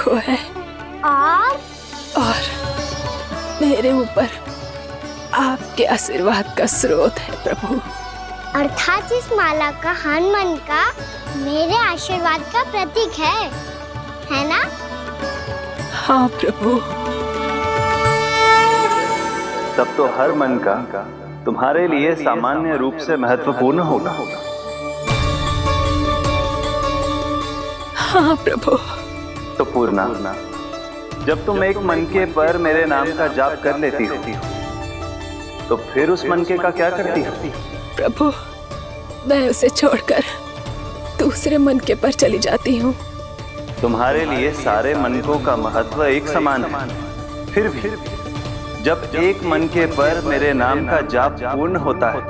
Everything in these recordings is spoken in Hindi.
वो है और मेरे ऊपर आपके आशीर्वाद का स्रोत है प्रभु। अर्थात इस माला का हनुमान का मेरे आशीर्वाद का प्रतीक है ना? हाँ प्रभु। तब तो हर मन का तुम्हारे लिए सामान्य रूप से महत्वपूर्ण होगा। हाँ प्रभु। तो पूर्णा, जब तुम एक मनके पर मेरे नाम का जाप कर लेती हो तो फिर उस मनके का क्या करती हो? प्रभु, मैं उसे छोड़कर दूसरे मनके पर चली जाती हूँ। तुम्हारे लिए सारे मनकों का महत्व एक समान है। फिर भी जब एक मनके पर मेरे नाम का जाप पूर्ण होता है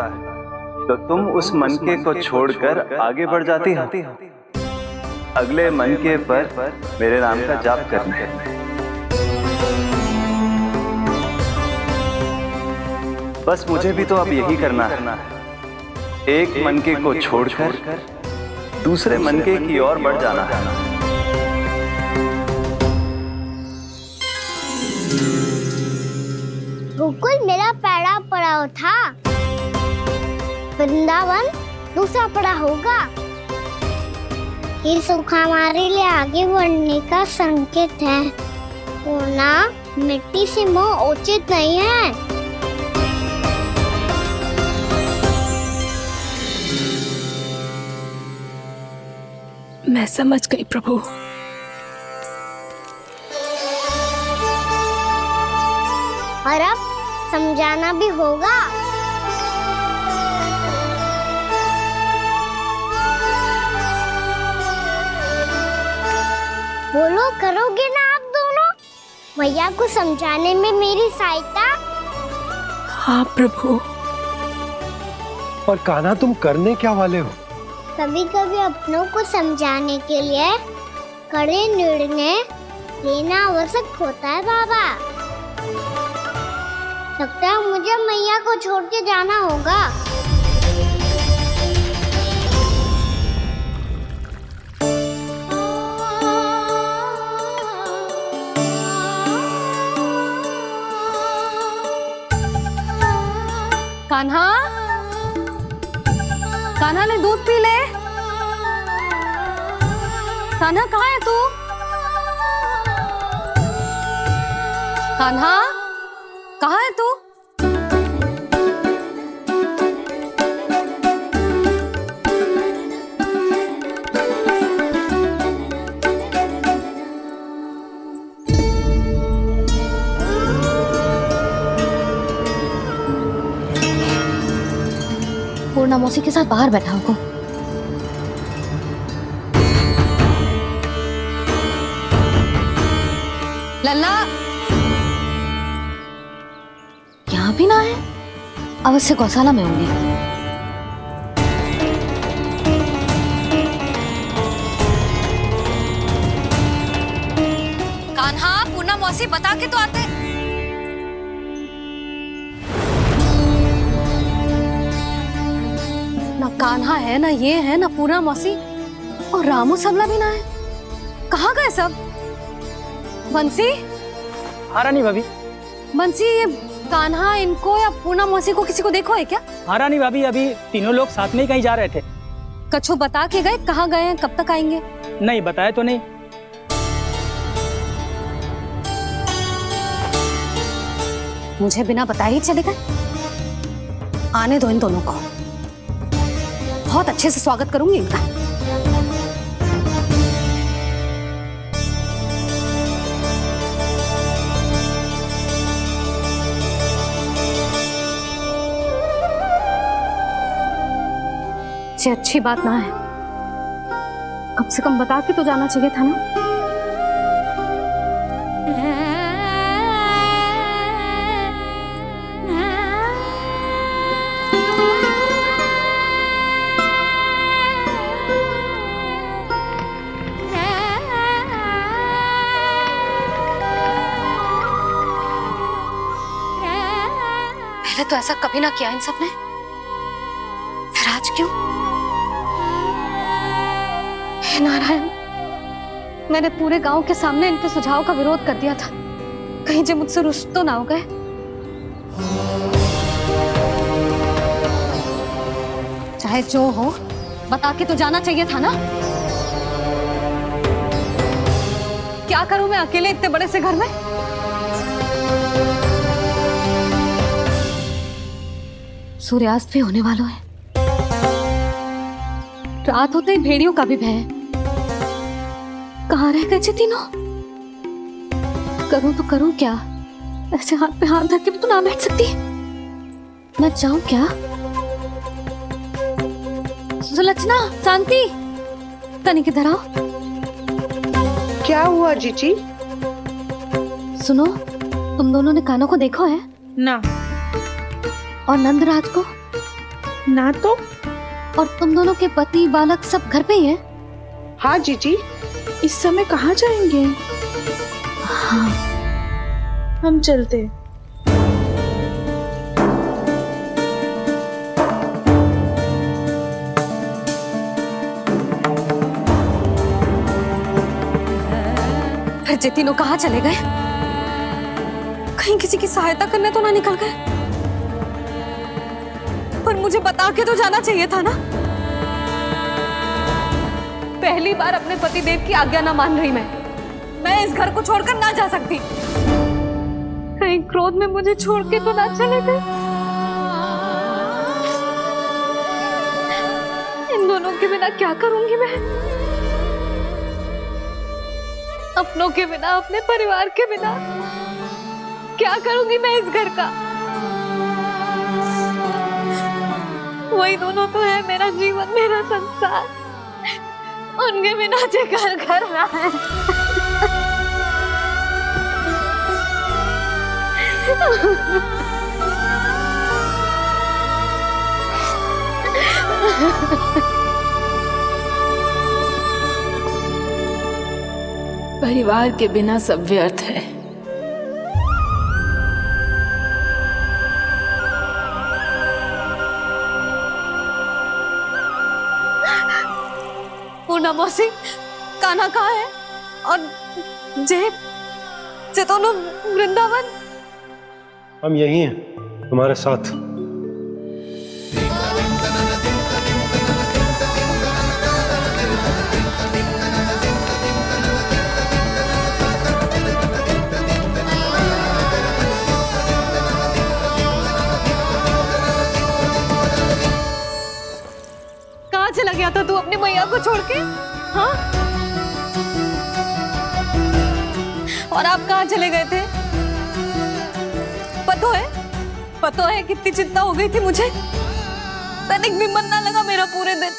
तो तुम उस मनके को छोड़कर आगे बढ़ जाती हो अगले मनके पर मेरे नाम का जाप करने। बस मुझे भी तो अब यही करना है, एक मनके को छोड़कर दूसरे मनके की ओर बढ़ जाना है। गोकुल मेरा पहला पड़ाव था, वृंदावन दूसरा पड़ाव होगा। ये सुख हमारे लिए आगे बढ़ने का संकेत है। पूर्णा, मिट्टी से मोह उचित नहीं है। मैं समझ गई प्रभु। और अब समझाना भी होगा। बोलो, करोगे ना आप दोनों? भैया को समझाने में मेरी सहायता? हाँ प्रभु। और कान्हा, तुम करने क्या वाले हो? कभी कभी अपनों को समझाने के लिए कड़े निर्णय लेना आवश्यक होता है बाबा। लगता है मुझे मैया को छोड़ के जाना होगा। कान्हा, कान्हा ने दूध पी ले। कान्हा कहाँ है तू? कान्हा, कहाँ है तू? पूर्णा मौसी के साथ बाहर बैठा होगा। लल्ला, यहाँ भी ना है। अवश्य गौशाला में होंगे। कान्हा, पूर्णा मौसी बता के तो आते। ना कान्हा है, ना ये है, ना पूर्णा मौसी, और रामू सबला भी ना है। कहाँ गए सब? बंसी? हाँ रानी भाभी। बंसी, ये कान्हा इनको या पूर्णा मौसी को किसी को देखो है क्या? हाँ रानी भाभी, अभी तीनों लोग साथ में ही कहीं जा रहे थे। कछु बता के गए? कहाँ गए हैं, कब तक आएंगे? नहीं बताया तो नहीं। मुझे बिना बताए ही चले गए? आने दो इन दोनों को, बहुत अच्छे से स्वागत करूंगी इनका। ये अच्छी बात ना है, कम से कम बता के तो जाना चाहिए था ना। पहले तो ऐसा कभी ना किया इन सब ने, फिर आज क्यों? हे नारायण, मैंने पूरे गांव के सामने इनके सुझाव का विरोध कर दिया था, कहीं जे मुझसे रुष्ट तो ना हो गए। चाहे जो हो, बता के तो जाना चाहिए था ना। क्या करूं मैं अकेले इतने बड़े से घर में? सूर्यास्त भी होने वाला है, रात होते ही भेड़ियों का भी भय है। कहाँ रह गए तीनों? करूं तो करूं क्या? ऐसे हाथ पे हाथ धर के भी तो ना बैठ सकती। मैं जाऊं क्या? सुलक्षणा, शांति, तनी किधर आओ। क्या हुआ जीजी? सुनो, तुम दोनों ने कानों को देखो है? ना। और नंदराज को? ना तो। और तुम दोनों के पति बालक सब घर पे ही हैं? हाँ जीजी, इस समय कहाँ जाएंगे? हाँ। हम चलते। फिर ये तीनों कहाँ चले गए? कहीं किसी की सहायता करने तो ना निकल गए? पर मुझे बता के तो जाना चाहिए था ना। पहली बार अपने पतिदेव की आज्ञा ना मान रही मैं इस घर को छोड़कर ना जा सकती। कहीं क्रोध में मुझे छोड़ के तो ना चले गए। इन दोनों के बिना क्या करूंगी मैं? अपनों के बिना, अपने परिवार के बिना क्या करूंगी मैं इस घर का? वही दोनों तो है मेरा जीवन, मेरा संसार। उनके बिना जे घर घर रहा है। परिवार के बिना सब व्यर्थ है। पूर्णा मौसी, कान्हा कहाँ है? और जे दोनों वृंदावन? हम यही हैं, तुम्हारे साथ। कहाँ चला गया था तू अपनी मैया को छोड़ के? हाँ? और आप कहाँ चले गए थे? पता है कितनी चिंता हो गई थी मुझे। तनिक भी मन ना लगा मेरा पूरे दिन।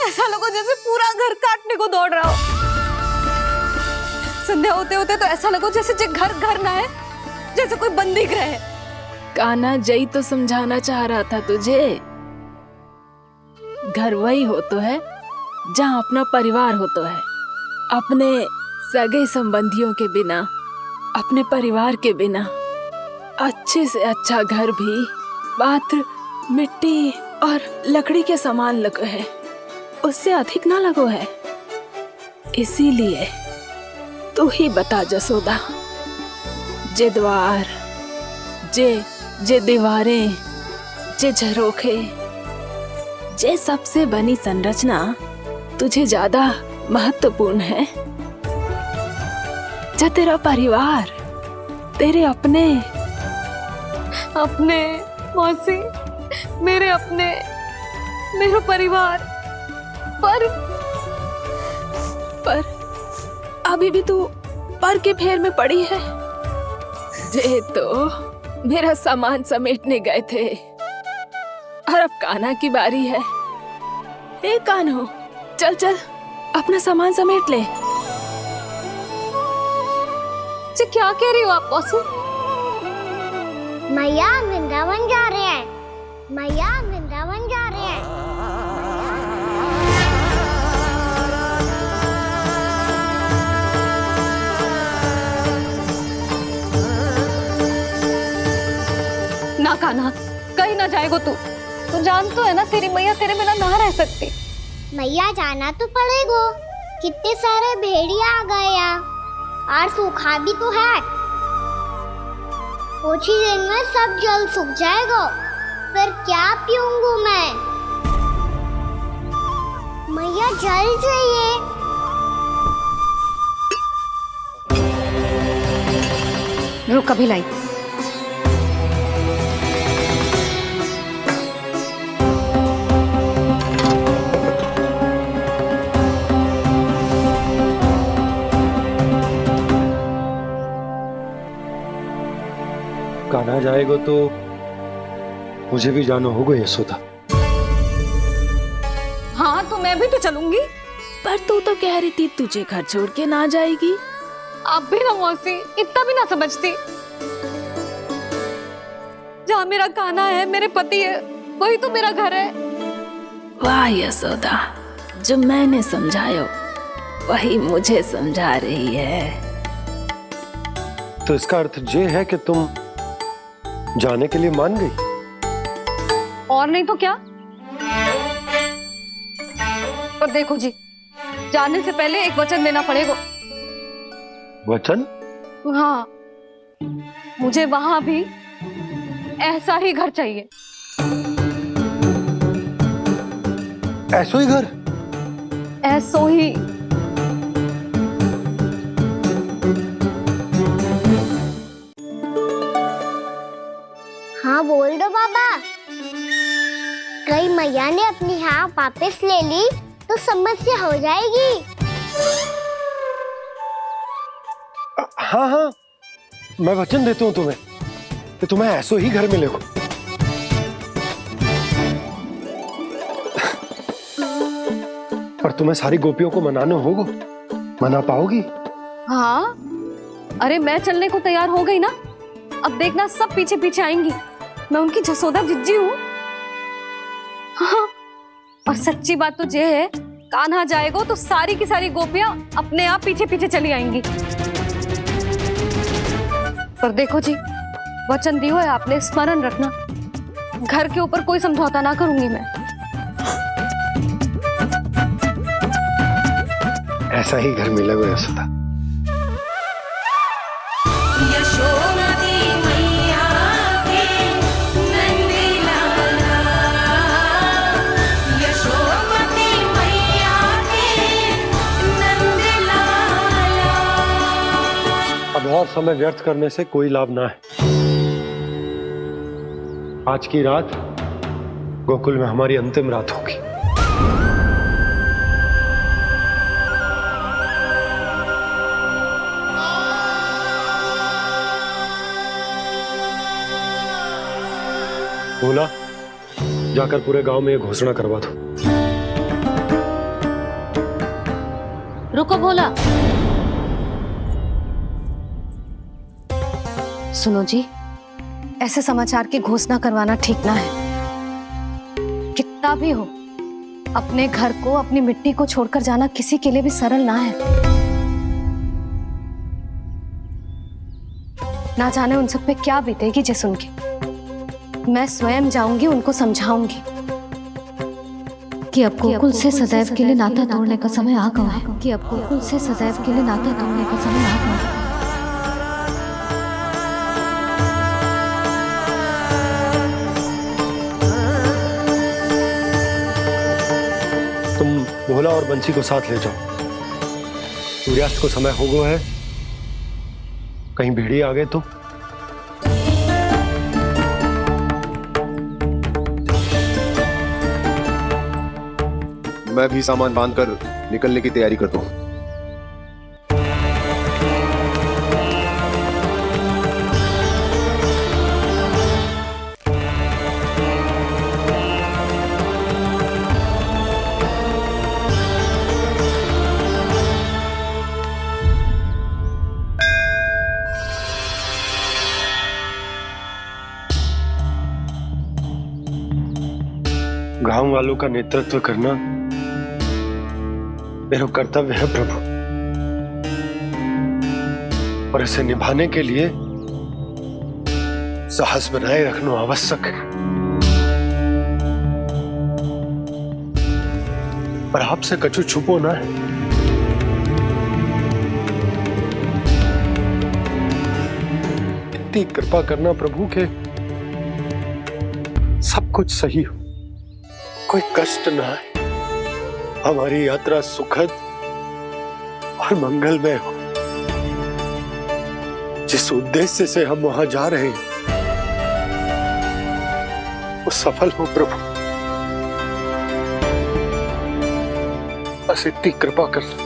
ऐसा लगा जैसे पूरा घर काटने को दौड़ रहा हो। संध्या होते होते तो ऐसा लगा जैसे घर घर ना है, जैसे कोई बंदी गृह है। कान्हा, जय तो समझाना चाह रहा था तुझे। घर वही हो तो है जहाँ अपना परिवार हो तो है। अपने सगे संबंधियों के बिना, अपने परिवार के बिना अच्छे से अच्छा घर भी मात्र मिट्टी और लकड़ी के समान लगो है, उससे अधिक ना लगो है। इसीलिए तू ही बता जसोदा, जे द्वार, जे दीवारें, जे झरोखे, जे सबसे बनी संरचना तुझे ज्यादा महत्वपूर्ण है? जा तेरा परिवार, तेरे अपने मौसी, मेरा परिवार। पर अभी भी तू पर के फेर में पड़ी है। जे तो मेरा सामान समेटने गए थे और अब कान्हा की बारी है। हे कान्हो, चल चल अपना सामान समेट ले। जी क्या कह रही हो आप मौसी? मैया वृंदावन जा रहे हैं। मैया वृंदावन जा रहे हैं। ना कान्हा, कहीं ना जाएगो तू जान तो है ना, तेरी मैया तेरे बिना ना रह सकती। मैया जाना तो पड़ेगा। कितने सारे भेड़िया आ गए यहाँ और सूखा भी तो है। कुछ ही दिन में सब जल सूख जाएगा, फिर क्या पीऊंगी मैं? मैया जल चाहिए। रुक अभी लाई। कान्हा जाएगा तो मुझे भी जाना होगा यशोदा। हाँ तो मैं भी तो चलूंगी। पर तू तो कह रही थी तुझे घर छोड़ के ना जाएगी। आप भी ना मौसी, इतना भी ना समझती। जहाँ मेरा कान्हा है, मेरे पति है, वही तो मेरा घर है। वाह यशोदा, जो मैंने समझाया वही मुझे समझा रही है। तो इसका अर्थ ये है कि तुम जाने के लिए मान गई? और नहीं तो क्या। और देखो जी, जाने से पहले एक वचन देना पड़ेगा। वचन? हाँ, मुझे वहां भी ऐसा ही घर चाहिए। ऐसो ही घर? ऐसो ही। हाँ बोल दो बाबा। कहीं मैया ने अपनी हाँ वापस ले ली तो समस्या हो जाएगी। हाँ हाँ, मैं वचन देता हूँ तुम्हें कि तुम्हें ऐसो ही घर मिलेगा। पर तुम्हें सारी गोपियों को मनाना होगा। मना पाओगी? हाँ, अरे मैं चलने को तैयार हो गई ना। अब देखना सब पीछे पीछे आएंगी। मैं उनकी जसोदा जिज्जी हूँ। हाँ, और सच्ची बात तो ये है, कान्हा जाएगा तो सारी की सारी गोपियां अपने आप पीछे पीछे चली आएंगी। पर देखो जी, वचन दियो है आपने, स्मरण रखना। घर के ऊपर कोई समझौता ना करूंगी मैं। ऐसा ही घर मिलेगा यशोदा। अब और समय व्यर्थ करने से कोई लाभ ना है। आज की रात गोकुल में हमारी अंतिम रात होगी। बोला, जाकर पूरे गांव में ये घोषणा करवा दो। रुको भोला। सुनो जी, ऐसे समाचार की घोषणा करवाना ठीक ना है। कितना भी हो, अपने घर को, अपनी मिट्टी को छोड़कर जाना किसी के लिए भी सरल ना है। ना जाने उन सब पे क्या बीतेगी जे सुन के। मैं स्वयं जाऊंगी, उनको समझाऊंगी कि अब गोकुल से सदैव के लिए नाता तोड़ने का समय आ गया है। कि अब गोकुल से सदैव के लिए नाता तोड़ने का समय आ गया है। तुम भोला और बंसी को साथ ले जाओ। सूर्यास्त को समय हो गया है, कहीं भीड़ी आ गए तो। मैं भी सामान बांधकर निकलने की तैयारी करता हूँ। गांव वालों का नेतृत्व करना मेरा कर्तव्य है प्रभु, और इसे निभाने के लिए साहस बनाए रखना आवश्यक है। पर आपसे कछु छुपो ना है। इतनी कृपा करना प्रभु के सब कुछ सही हो, कोई कष्ट ना आए, हमारी यात्रा सुखद और मंगलमय हो। जिस उद्देश्य से हम वहां जा रहे हैं वो सफल हो प्रभु, बस इतनी कृपा कर।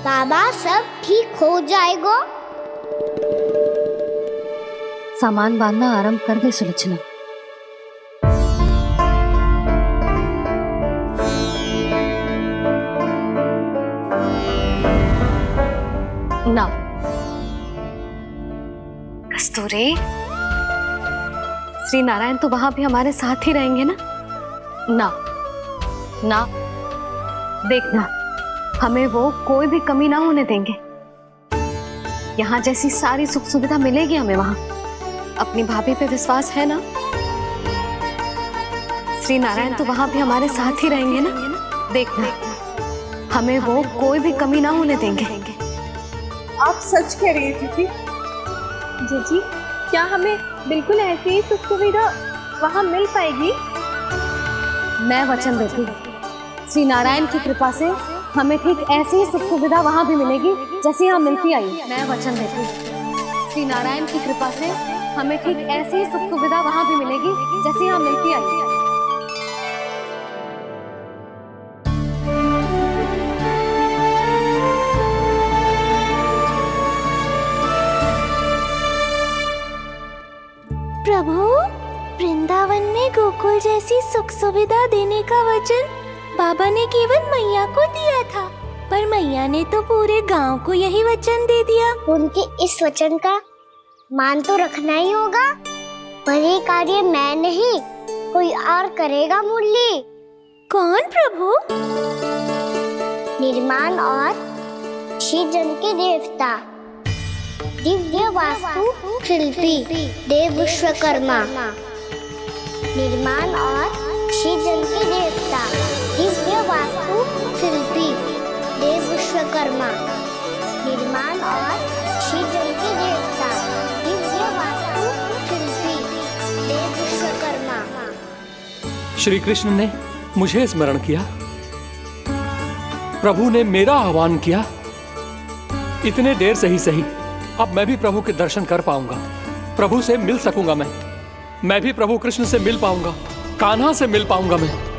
बाबा सब ठीक हो जाएगा। सामान बांधना आरंभ कर दे सुलोचना। ना कस्तूरी, श्री नारायण तो वहां भी हमारे साथ ही रहेंगे ना? ना ना, देखना हमें वो कोई भी कमी ना होने देंगे। यहाँ जैसी सारी सुख सुविधा मिलेगी हमें वहां। अपनी भाभी पे विश्वास है ना? श्री नारायण तो वहां भी हमारे साथ ही रहेंगे ना? देखना हमें वो कोई भी कमी ना होने देंगे। आप सच कह रही है दीदी। जीजी, क्या हमें बिल्कुल ऐसी ही सुख सुविधा वहाँ मिल पाएगी? मैं वचन देती हूँ, श्री नारायण की कृपा से हमें ठीक ऐसी ही सुख सुविधा वहाँ भी मिलेगी जैसी यहाँ मिलती आई। मैं वचन देती हूँ, श्री नारायण की कृपा से हमें ठीक ऐसी ही सुख सुविधा वहाँ भी मिलेगी जैसी यहाँ मिलती आई। प्रभु, वृंदावन में गोकुल जैसी सुख सुविधा देने का वचन बाबा ने केवल मैया को दिया था, पर मैया ने तो पूरे गांव को यही वचन दे दिया। उनके इस वचन का मान तो रखना ही होगा, पर ये कार्य मैं नहीं कोई और करेगा। मुरली कौन प्रभु? निर्माण और सृजन के देवता, दिव्य वास्तु शिल्पी देव विश्वकर्मा। निर्माण और सृजन के देवता, दिव्य वास्तु शिल्पी देव विश्वकर्मा। निर्माण और सृजन के देवता, दिव्य वास्तु शिल्पी देव विश्वकर्मा। श्री कृष्ण ने मुझे स्मरण किया, प्रभु ने मेरा आह्वान किया। इतने देर से ही सही, अब मैं भी प्रभु के दर्शन कर पाऊंगा, प्रभु से मिल सकूंगा। मैं भी प्रभु कृष्ण से मिल पाऊंगा, कान्हा से मिल पाऊंगा मैं।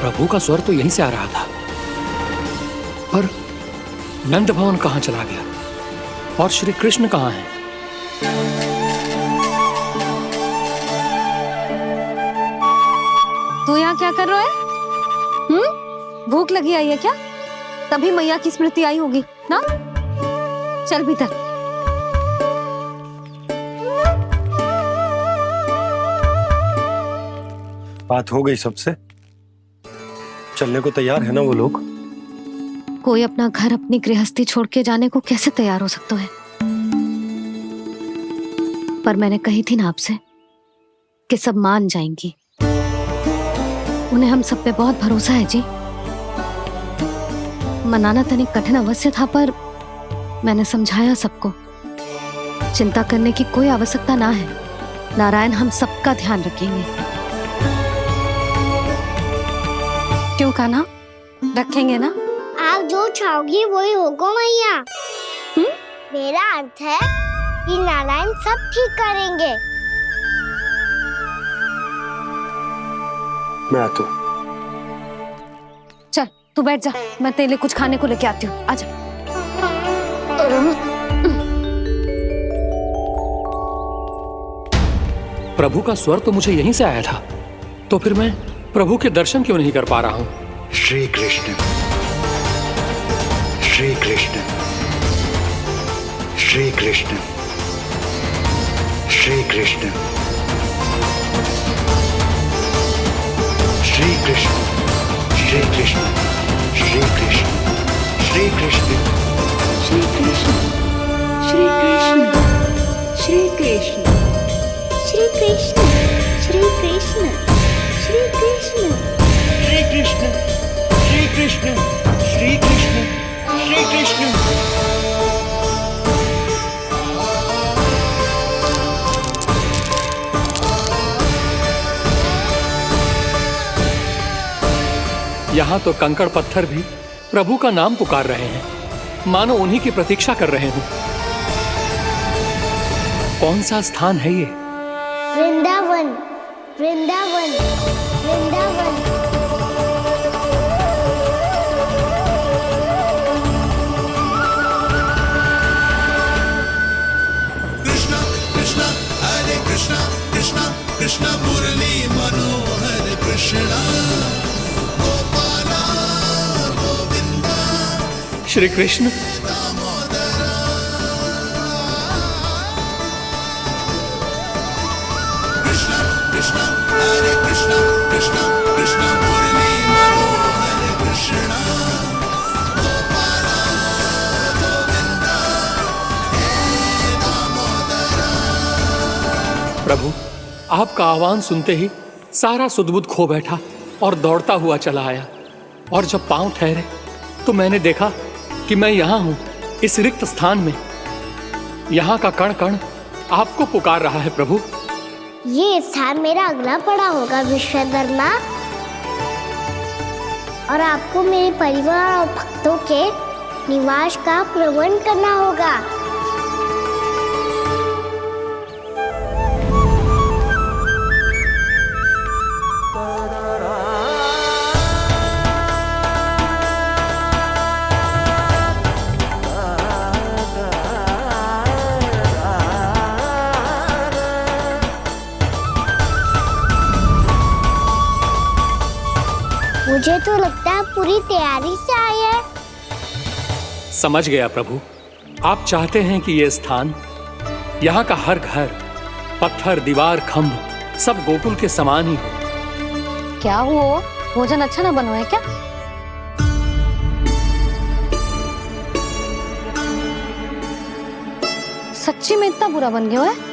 प्रभु का स्वर तो यहीं से आ रहा था, पर नंद भवन कहां चला गया और श्री कृष्ण कहां हैं? तू यहाँ क्या कर रहा है? भूख लगी आई है क्या? तभी मैया की स्मृति आई होगी ना। चल भीतर। बात हो गई सबसे? चलने को तैयार है ना वो लोग? कोई अपना घर अपनी गृहस्थी छोड़ के जाने को कैसे तैयार हो सकता है? पर मैंने कही थी ना आपसे कि सब मान जाएंगी। उन्हें हम सब पे बहुत भरोसा है जी। मनाना तनिक कठिन अवश्य था, पर मैंने समझाया सबको। चिंता करने की कोई आवश्यकता ना है। नारायण हम सबका ध्यान रखेंगे। क्यों कान्हा, रखेंगे ना? आप जो चाहोगी वही होगा मैया। मेरा अर्थ है कि नारायण सब ठीक करेंगे। मैं आता हूँ। चल तू बैठ जा, मैं तेरे लिए कुछ खाने को लेके आती हूँ। आजा। प्रभु का स्वर तो मुझे यहीं से आया था, तो फिर मैं प्रभु के दर्शन क्यों नहीं कर पा रहा हूँ? श्री कृष्ण, श्री कृष्ण, श्री कृष्ण, श्री कृष्ण, श्री कृष्ण, श्री कृष्ण, श्री कृष्ण, श्री कृष्ण, श्री कृष्ण, श्री कृष्ण, श्री कृष्ण, श्री कृष्ण, श्री कृष्ण, श्री कृष्ण, श्री कृष्ण, श्री कृष्ण, श्री कृष्ण, श्री कृष्ण। यहाँ तो कंकड़ पत्थर भी प्रभु का नाम पुकार रहे हैं, मानो उन्हीं की प्रतीक्षा कर रहे हों। कौन सा स्थान है ये? वृंदावन, वृंदावन, वृंदावन। कृष्णा कृष्णा हरे कृष्णा, कृष्णा कृष्णा मुरली मनोहर कृष्णा, गोपाला गोविंदा, श्री कृष्ण। कृष्णा कृष्णा हरे कृष्णा, कृष्णा कृष्णा मुरली मनोहर कृष्णा, गोपाला गोविंदा, हे दामोदरा। प्रभु, आपका आह्वान सुनते ही सारा सुध-बुध खो बैठा और दौड़ता हुआ चला आया। और जब पांव ठहरे तो मैंने देखा कि मैं यहाँ हूँ, इस रिक्त स्थान में। यहाँ का कण कण आपको पुकार रहा है प्रभु। ये स्थान मेरा अगला पड़ा होगा विश्वकर्मा, और आपको मेरे परिवार और भक्तों के निवास का प्रबंध करना होगा। मुझे तो लगता है पूरी तैयारी से आए हैं। समझ गया प्रभु, आप चाहते हैं कि ये स्थान, यहाँ का हर घर, पत्थर, दीवार, खंभ सब गोकुल के समान ही हो। क्या हुआ, भोजन अच्छा ना बना है क्या? सच्ची में इतना बुरा बन गया है?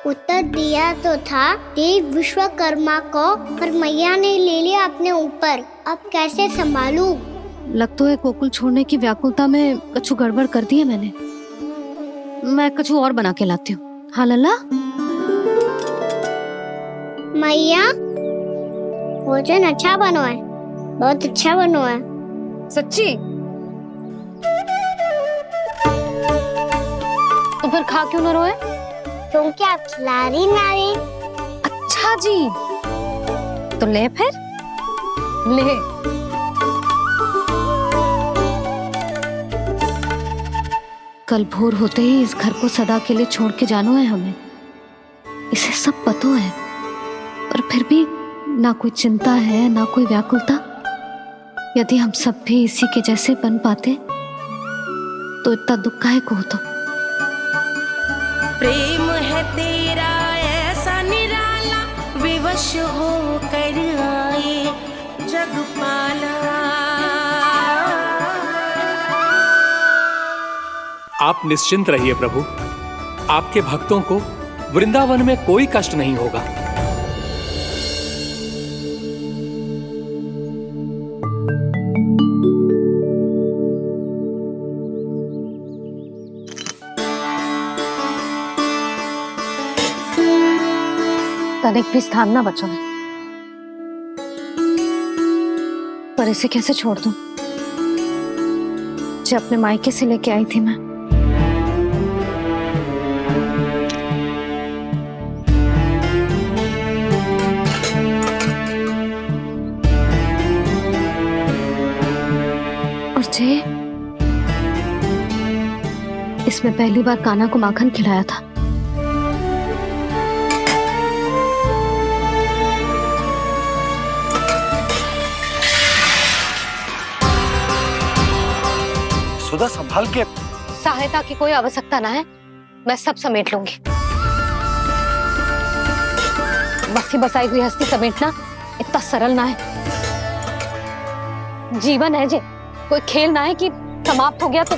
उत्तर दिया तो था देव विश्वकर्मा को, पर मैया ने ले लिया अपने ऊपर। अब कैसे संभालूं? लग तो है गोकुल छोड़ने की व्याकुलता में कछु गड़बड़ कर दी है मैंने। मैं कछु और बना के लाती हूँ। हाँ लल्ला? मैया, भोजन अच्छा बना है, बहुत अच्छा बना है। सच्ची? तो फिर खा क्यों न रोए? क्योंकि आप खिला रही नारी। अच्छा जी, तो ले फिर ले। कल भोर होते ही इस घर को सदा के लिए छोड़ के जाना है हमें। इसे सब पता है, पर फिर भी ना कोई चिंता है, ना कोई व्याकुलता। यदि हम सब भी इसी के जैसे बन पाते तो इतना दुख काहे को होता। प्रेम है तेरा ऐसा निराला, विवश हो कर आए जगपाला। आप निश्चिंत रहिए प्रभु, आपके भक्तों को वृंदावन में कोई कष्ट नहीं होगा। तनिक भी स्थान ना बचो है, पर इसे कैसे छोड़ दूं जो अपने मायके से लेके आई थी मैं। और जे इसमें पहली बार कान्हा को माखन खिलाया था। सुधा संभाल के। सहायता की कोई आवश्यकता ना है, मैं सब समेट लूंगी। बसी बसाई गृहस्थी समेटना इतना सरल ना है। जीवन है जे, कोई खेल ना है कि समाप्त हो गया तो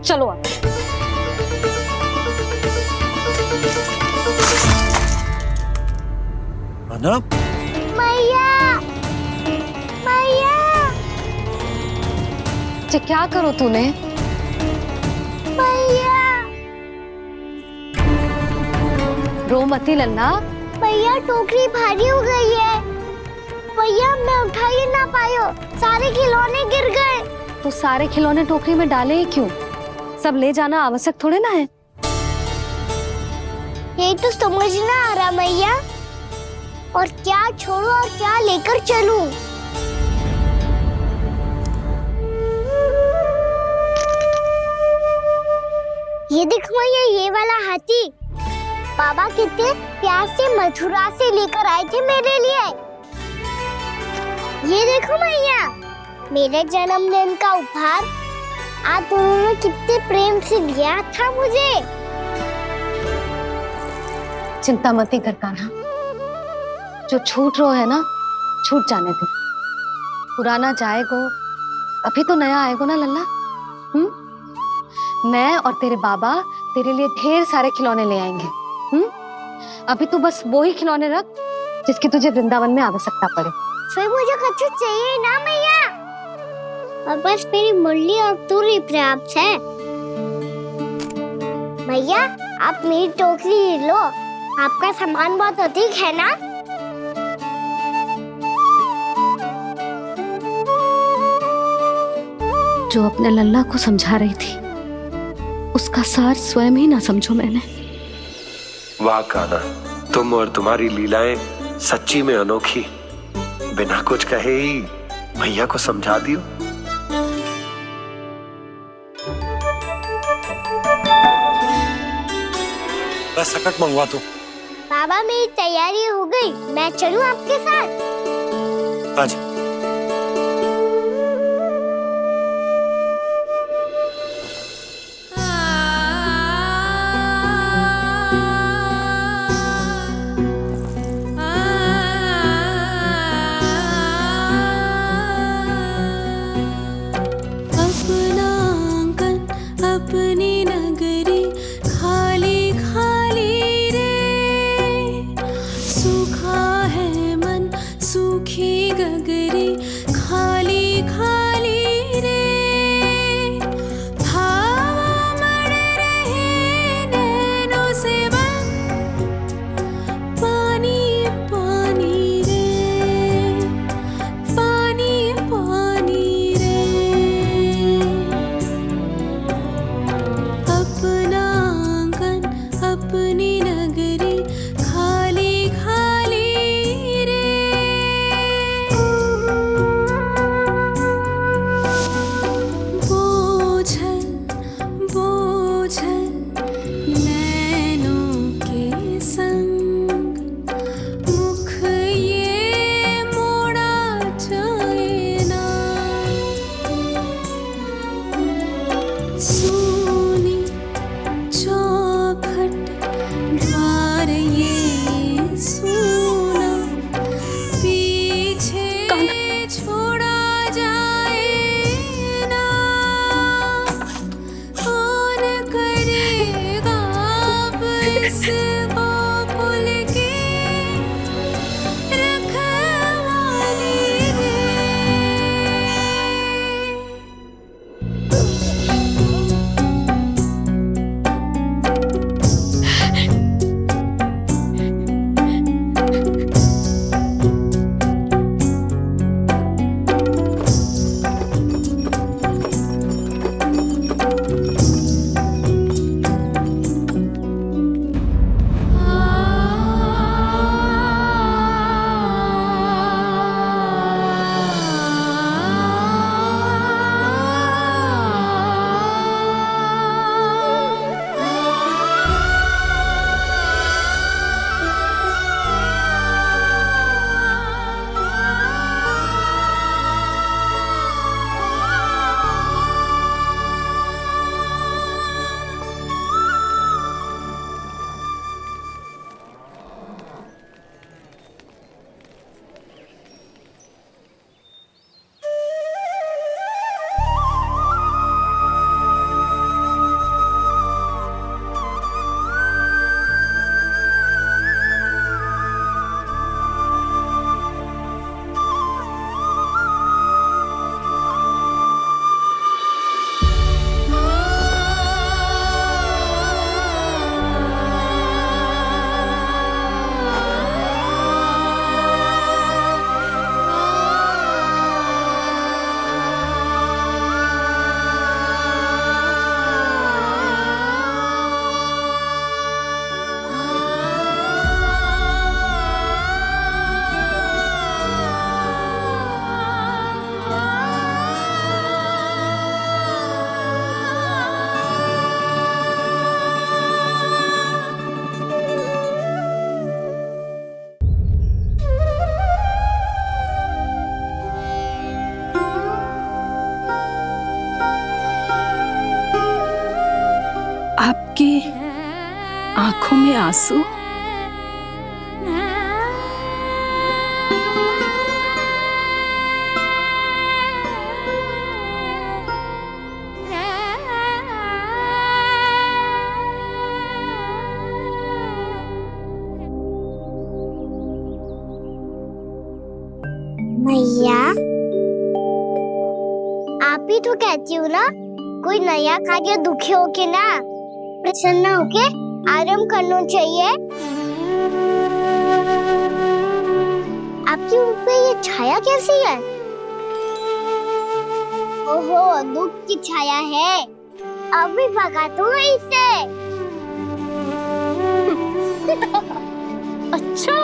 चलो आप। मैया, मैया। जे क्या करो तूने? मैया, रो मती लल्ला। मैया टोकरी भारी हो गई है। भैया मैं उठा ही ना पायो, सारे खिलौने गिर गए। तो सारे खिलौने टोकरी में डाले ही क्यों? सब ले जाना आवश्यक थोड़े ना है। यही तो समझ ना आ रहा मैया, और क्या छोड़ू और क्या लेकर चलूं? ये देखो मैया, ये वाला हाथी बाबा कितने प्यार से मथुरा से लेकर आए थे मेरे लिए। ये देखो मैया, मेरे जन्मदिन का उपहार आप दोनों ने कितने प्रेम से दिया था मुझे। चिंता मती कर कान्हा, जो छूट रो है ना छूट जाने दे। पुराना जाएगो, अभी तो नया आएगो ना लल्ला। मैं और तेरे बाबा तेरे लिए ढेर सारे खिलौने ले आएंगे। अभी तू बस वो ही खिलौने रख जिसकी तुझे वृंदावन में आवश्यकता पड़े। फिर मुझे कुछ चाहिए ना मैया, और बस मेरी मुरली और तूरी पर्याप्त है। मैया आप मेरी टोकरी लो, आपका सामान बहुत अधिक है ना। जो अपने लल्ला को समझा रही थी उसका सार स्वयं ही ना समझो मैंने। वाह कान्हा, तुम और तुम्हारी लीलाएं सच्ची में अनोखी। बिना कुछ कहे ही भैया को समझा दियो। बस सकट मंगवा दो। बाबा मेरी तैयारी हो गई, मैं चलूं आपके साथ? आज अपनी नगरी खाली खाली रे, सूखा है मन सूखी गगरी। से छोड़ा जाए ना, कौन करेगा अब इसको भूल के रखवाली रे। आपकी आंखों में आंसू? मैया, आप ही तो कहती हो ना, कोई नया खा के दुखी होके ना, प्रसन्न होके आराम करना चाहिए। आपके मुंह पे ये छाया कैसी है? ओहो, दुख की छाया है। अभी भगा दूं इसे। अच्छा।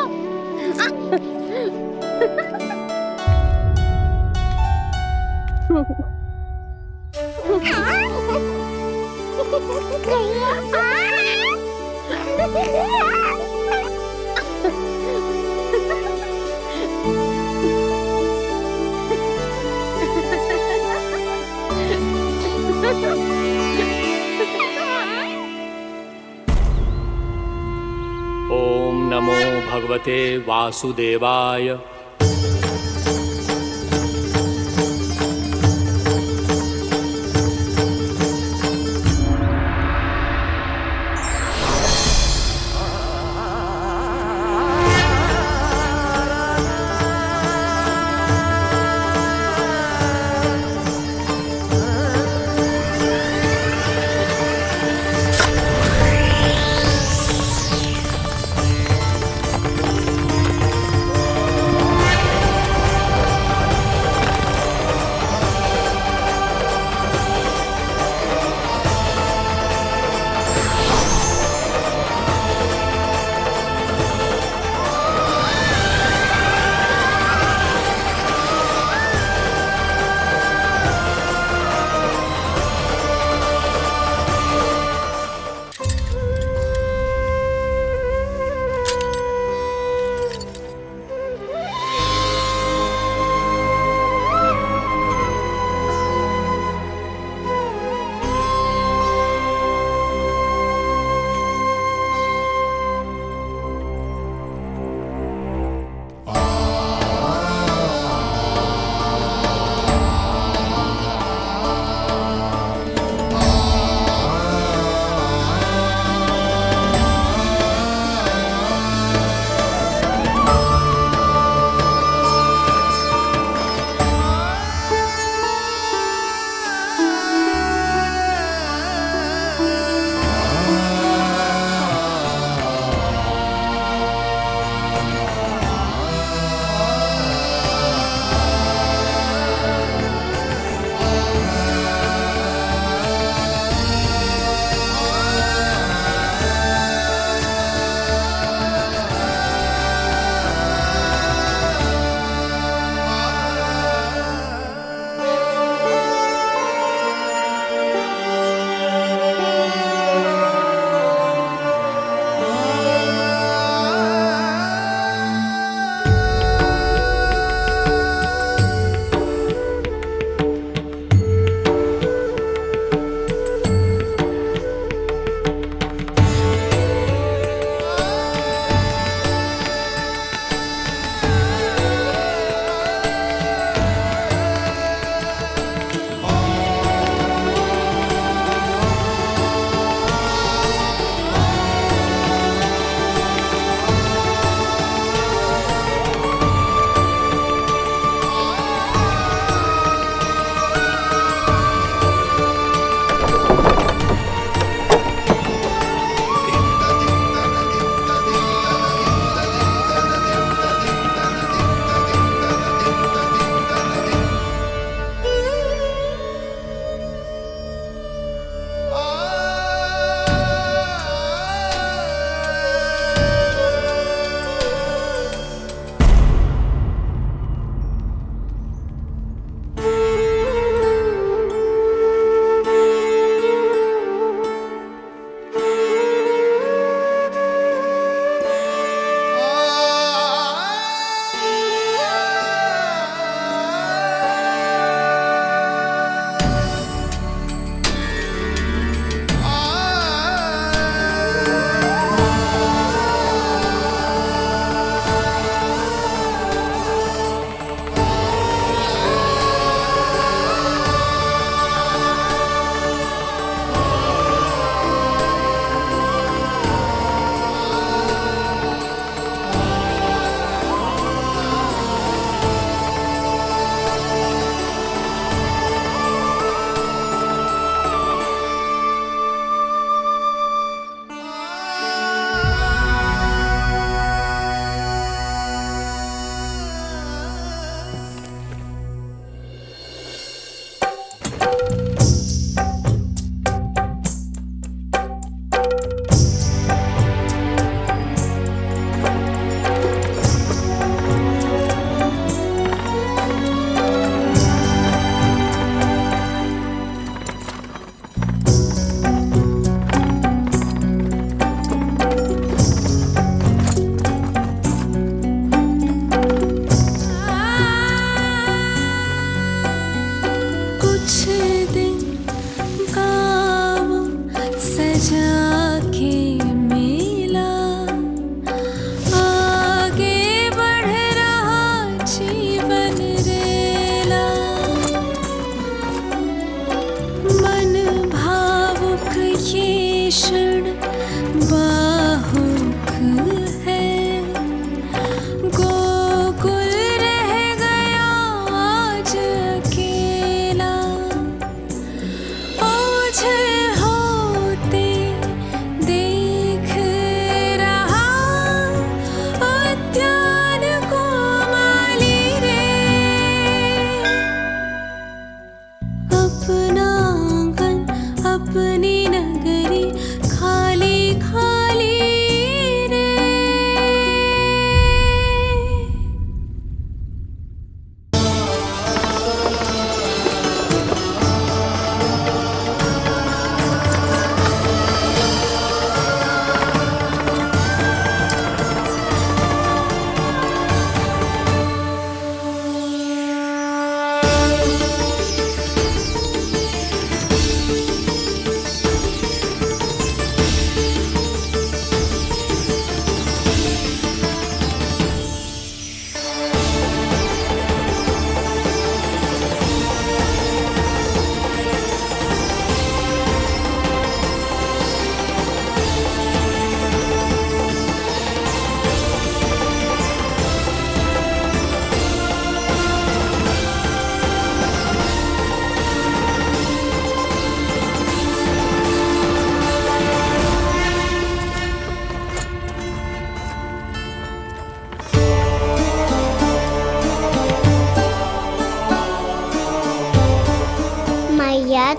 ओम नमो भगवते वासुदेवाय।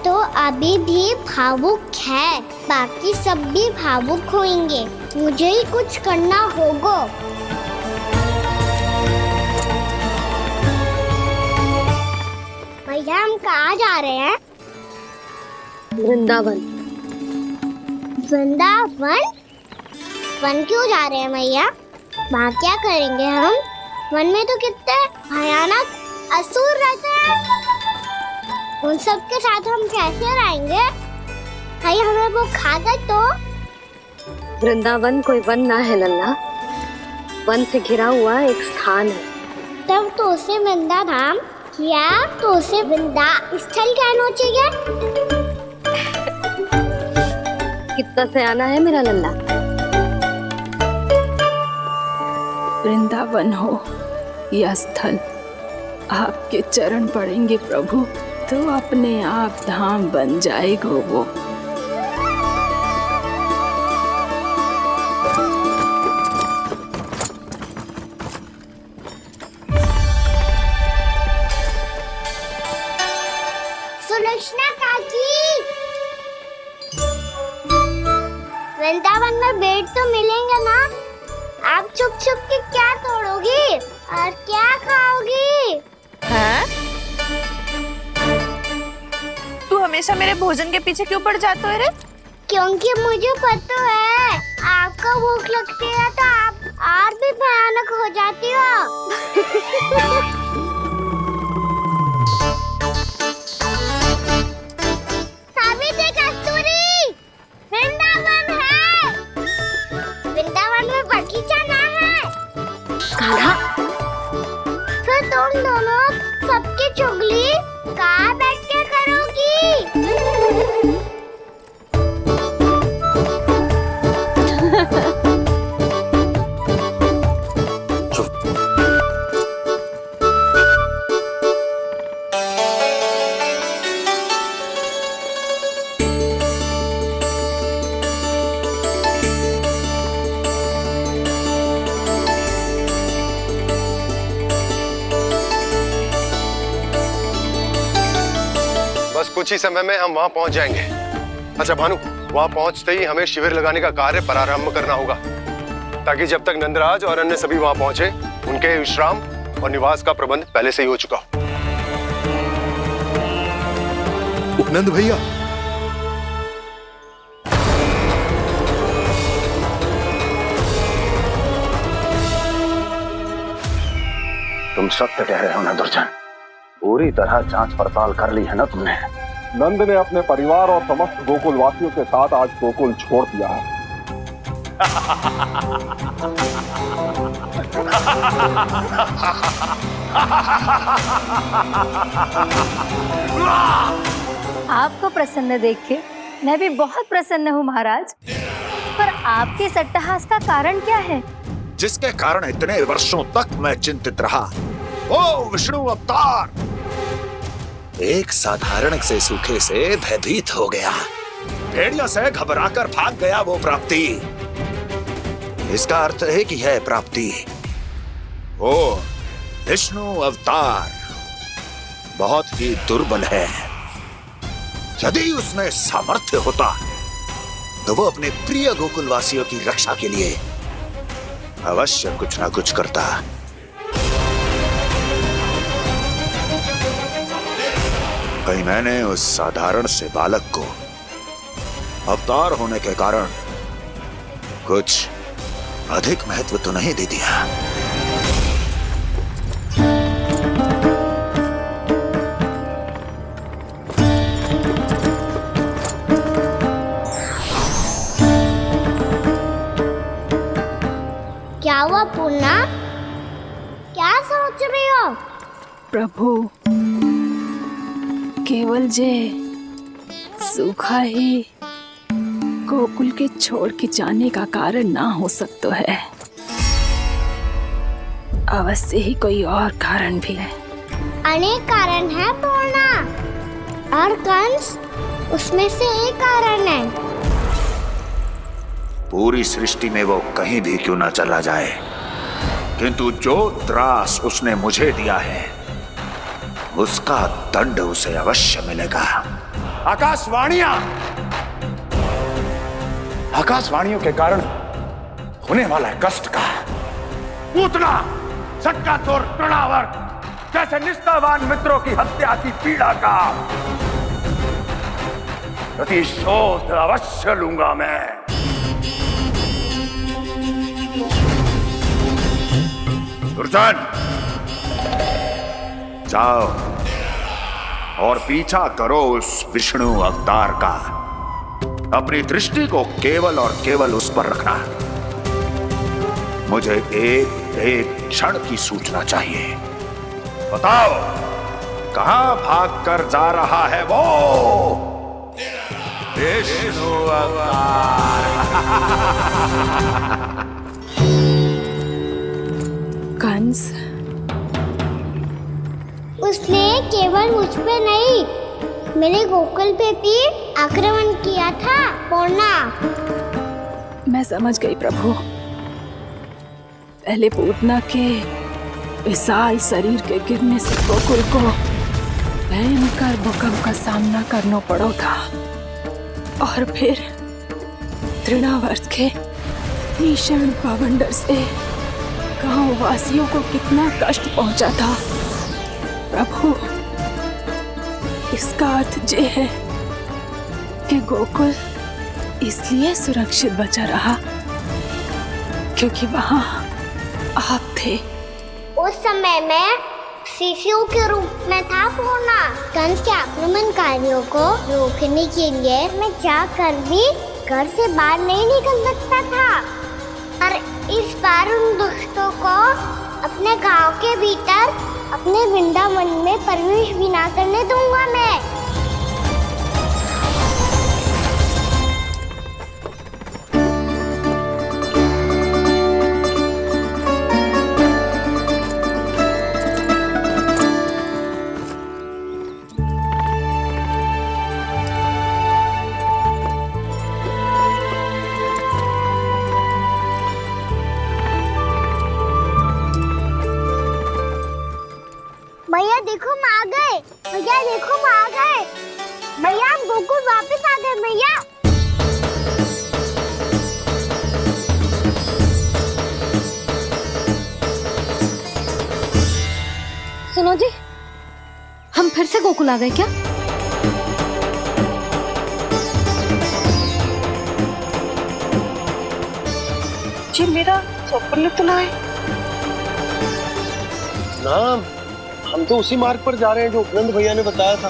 तो अभी भी भावुक है, बाकी सब भी भावुक होंगे। मुझे ही कुछ करना होगा। भैया हम कहाँ जा रहे हैं? वृंदावन। वृंदावन? वन क्यों जा रहे हैं भैया? वहाँ क्या करेंगे हम? वन में तो कितने भयानक असुर रहते हैं। उन सब के साथ हम कैसे रहेंगे? कहीं हमें वो खा गए तो? वृंदावन कोई वन ना है लल्ला, वन से घिरा हुआ एक स्थान है। तब तो उसे वृंदा धाम या तो उसे वृंदा स्थल कहना चाहिए। कितना सयाना है मेरा लल्ला। वृंदावन हो या स्थल, आपके चरण पड़ेंगे प्रभु तो अपने आप धाम बन जाएगा वो। सुलक्षणा काकी, वृंदावन में बेट तो मिलेंगे ना? आप छुप छुप के क्या तोड़ोगी और क्या खाओगी? हाँ? तू हमेशा मेरे भोजन के पीछे क्यों पड़ जाता है रे? क्योंकि मुझे पता है आपको भूख लगती है तो आप और भी भयानक हो जाती हो। सावित्री, कस्तूरी, वृंदावन है। वृंदावन में बगीचा ना है। कान्हा, फिर तुम दोनों सबकी चुगली कहाँ बैठ के करोगी? बस कुछ ही समय में हम वहां पहुंच जाएंगे। अच्छा भानु, वहां पहुंचते ही हमें शिविर लगाने का कार्य प्रारंभ करना होगा, ताकि जब तक नंदराज और अन्य सभी वहां पहुंचे उनके विश्राम और निवास का प्रबंध पहले से ही हो चुका हो। नंद भैया, तुम सत्य कह रहे हो ना दुर्जन? पूरी तरह जांच पड़ताल कर ली है ना तुमने? नंद ने अपने परिवार और समस्त गोकुल वासियों के साथ आज गोकुल छोड़ दिया है। आपको प्रसन्न देख के मैं भी बहुत प्रसन्न हूँ महाराज। पर आपके इस अट्टहास का कारण क्या है? जिसके कारण इतने वर्षों तक मैं चिंतित रहा, ओ विष्णु अवतार एक साधारण से सूखे से भयभीत हो गया, भेड़ियों से घबराकर भाग गया वो प्राप्ति। इसका अर्थ है कि यह प्राप्ति ओ विष्णु अवतार बहुत ही दुर्बल है। यदि उसमें सामर्थ्य होता तो वो अपने प्रिय गोकुलवासियों की रक्षा के लिए अवश्य कुछ ना कुछ करता। कहीं मैंने उस साधारण से बालक को अवतार होने के कारण कुछ अधिक महत्व तो नहीं दे दिया? क्या हुआ पूर्णा? क्या सोच रही हो? प्रभु, केवल जे सूखा ही गोकुल के छोड़ के जाने का कारण ना हो सकता है, अवश्य ही कोई और कारण भी है। अनेक कारण है पूर्णा, और कंस उसमें से एक कारण है। पूरी सृष्टि में वो कहीं भी क्यों ना चला जाए, किंतु जो त्रास उसने मुझे दिया है उसका दंड उसे अवश्य मिलेगा। आकाशवाणियों के कारण होने वाला कष्ट का, पूतना, सटका चोर तृणावर जैसे निष्ठावान मित्रों की हत्या की पीड़ा का प्रतिशोध अवश्य लूंगा मैं। दुर्जन, जाओ और पीछा करो उस विष्णु अवतार का। अपनी दृष्टि को केवल और केवल उस पर रखना। मुझे एक एक क्षण की सूचना चाहिए। बताओ, कहां भागकर जा रहा है वो विष्णु अवतार? कंस, उसने केवल मुझ पे नहीं, मेरे गोकुल पे भी आक्रमण किया था पूर्णा। मैं समझ गई प्रभु। पहले पूतना के विशाल शरीर के गिरने से गोकुल को भयंकर भूकंप का सामना करना पड़ा था, और फिर तृणावर्त के भीषण पावंडर से गांव वासियों को कितना कष्ट पहुंचा था। प्रभु, इसका अर्थ ये है कि गोकुल इसलिए सुरक्षित बचा रहा क्योंकि वहां आप थे। उस समय मैं शिशु के रूप में था पूर्णा। कंस के आक्रमणकारियों को रोकने के लिए मैं जाकर भी घर से बाहर नहीं निकल सकता था, और इस बार उन दुष्टों को अपने गांव के भीतर, अपने वृंदावन में प्रवेश भी ना करने दूंगा मैं। भैया देखो हम आ गए, भैया देखो हम आ गए, भैया हम गोकुल वापस आ गए भैया। सुनो जी, हम फिर से गोकुल आ गए क्या? जी मेरा चप्पल तो ना है। ना, हम तो उसी मार्ग पर जा रहे हैं जो उपनंद भैया ने बताया था।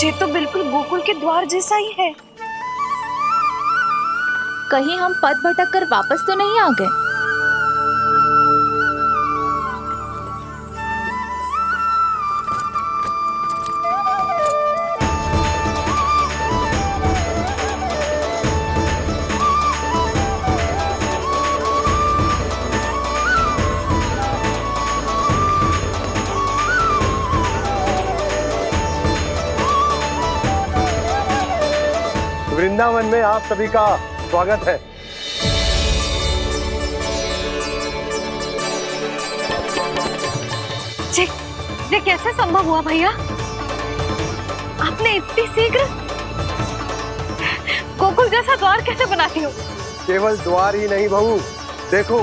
ये तो बिल्कुल गोकुल के द्वार जैसा ही है। कहीं हम पथ भटक कर वापस तो नहीं आ गए? वृंदावन में आप सभी का स्वागत है। ये कैसे संभव हुआ भैया? आपने इतनी शीघ्र गोकुल जैसा द्वार कैसे बना दिया? केवल द्वार ही नहीं बहू, देखो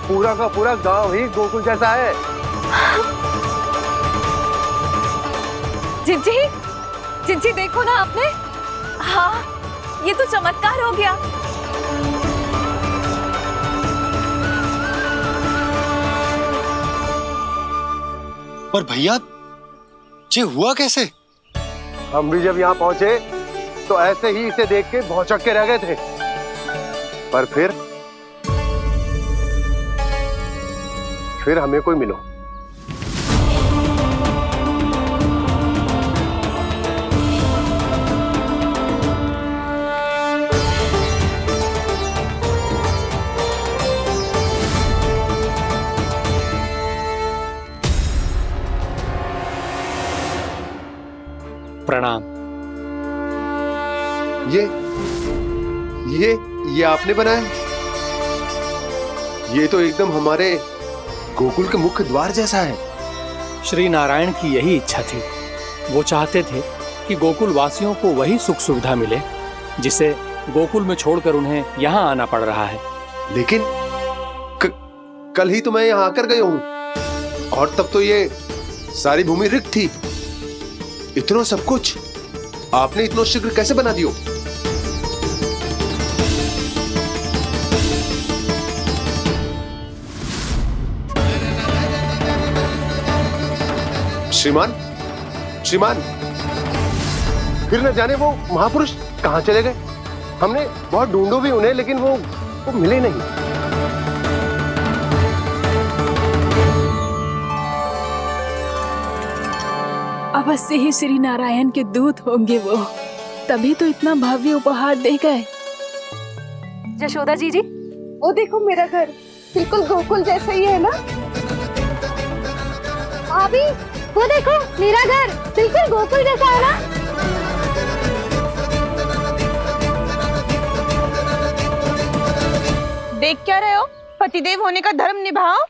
पूरा का पूरा गांव ही गोकुल जैसा है। जिज्जी, जिज्जी देखो ना आपने। हाँ, ये तो चमत्कार हो गया। पर भैया, ये हुआ कैसे? हम भी जब यहाँ पहुंचे तो ऐसे ही इसे देख के भौचक के रह गए थे, पर फिर हमें कोई मिलो। प्रणाम। ये आपने बनाया? ये तो एकदम हमारे गोकुल के मुख्य द्वार जैसा है। श्री नारायण की यही इच्छा थी। वो चाहते थे कि गोकुल वासियों को वही सुख सुविधा मिले जिसे गोकुल में छोड़कर उन्हें यहाँ आना पड़ रहा है। लेकिन कल ही तो मैं यहाँ आकर गया हूँ और तब तो ये सारी भूमि रिक्त थी। इतना सब कुछ आपने इतना शीघ्र कैसे बना दियो? श्रीमान, श्रीमान, फिर न जाने वो महापुरुष कहाँ चले गए। हमने बहुत ढूंढो भी उन्हें, लेकिन वो मिले नहीं। अवश्य ही श्री नारायण के दूत होंगे वो, तभी तो इतना भव्य उपहार दे गए। यशोदा जी, वो देखो मेरा घर बिल्कुल गोकुल जैसा ही है ना। भाभी, वो देखो मेरा घर बिल्कुल गोकुल जैसा है ना। देख क्या रहे हो? पतिदेव होने का धर्म निभाओ।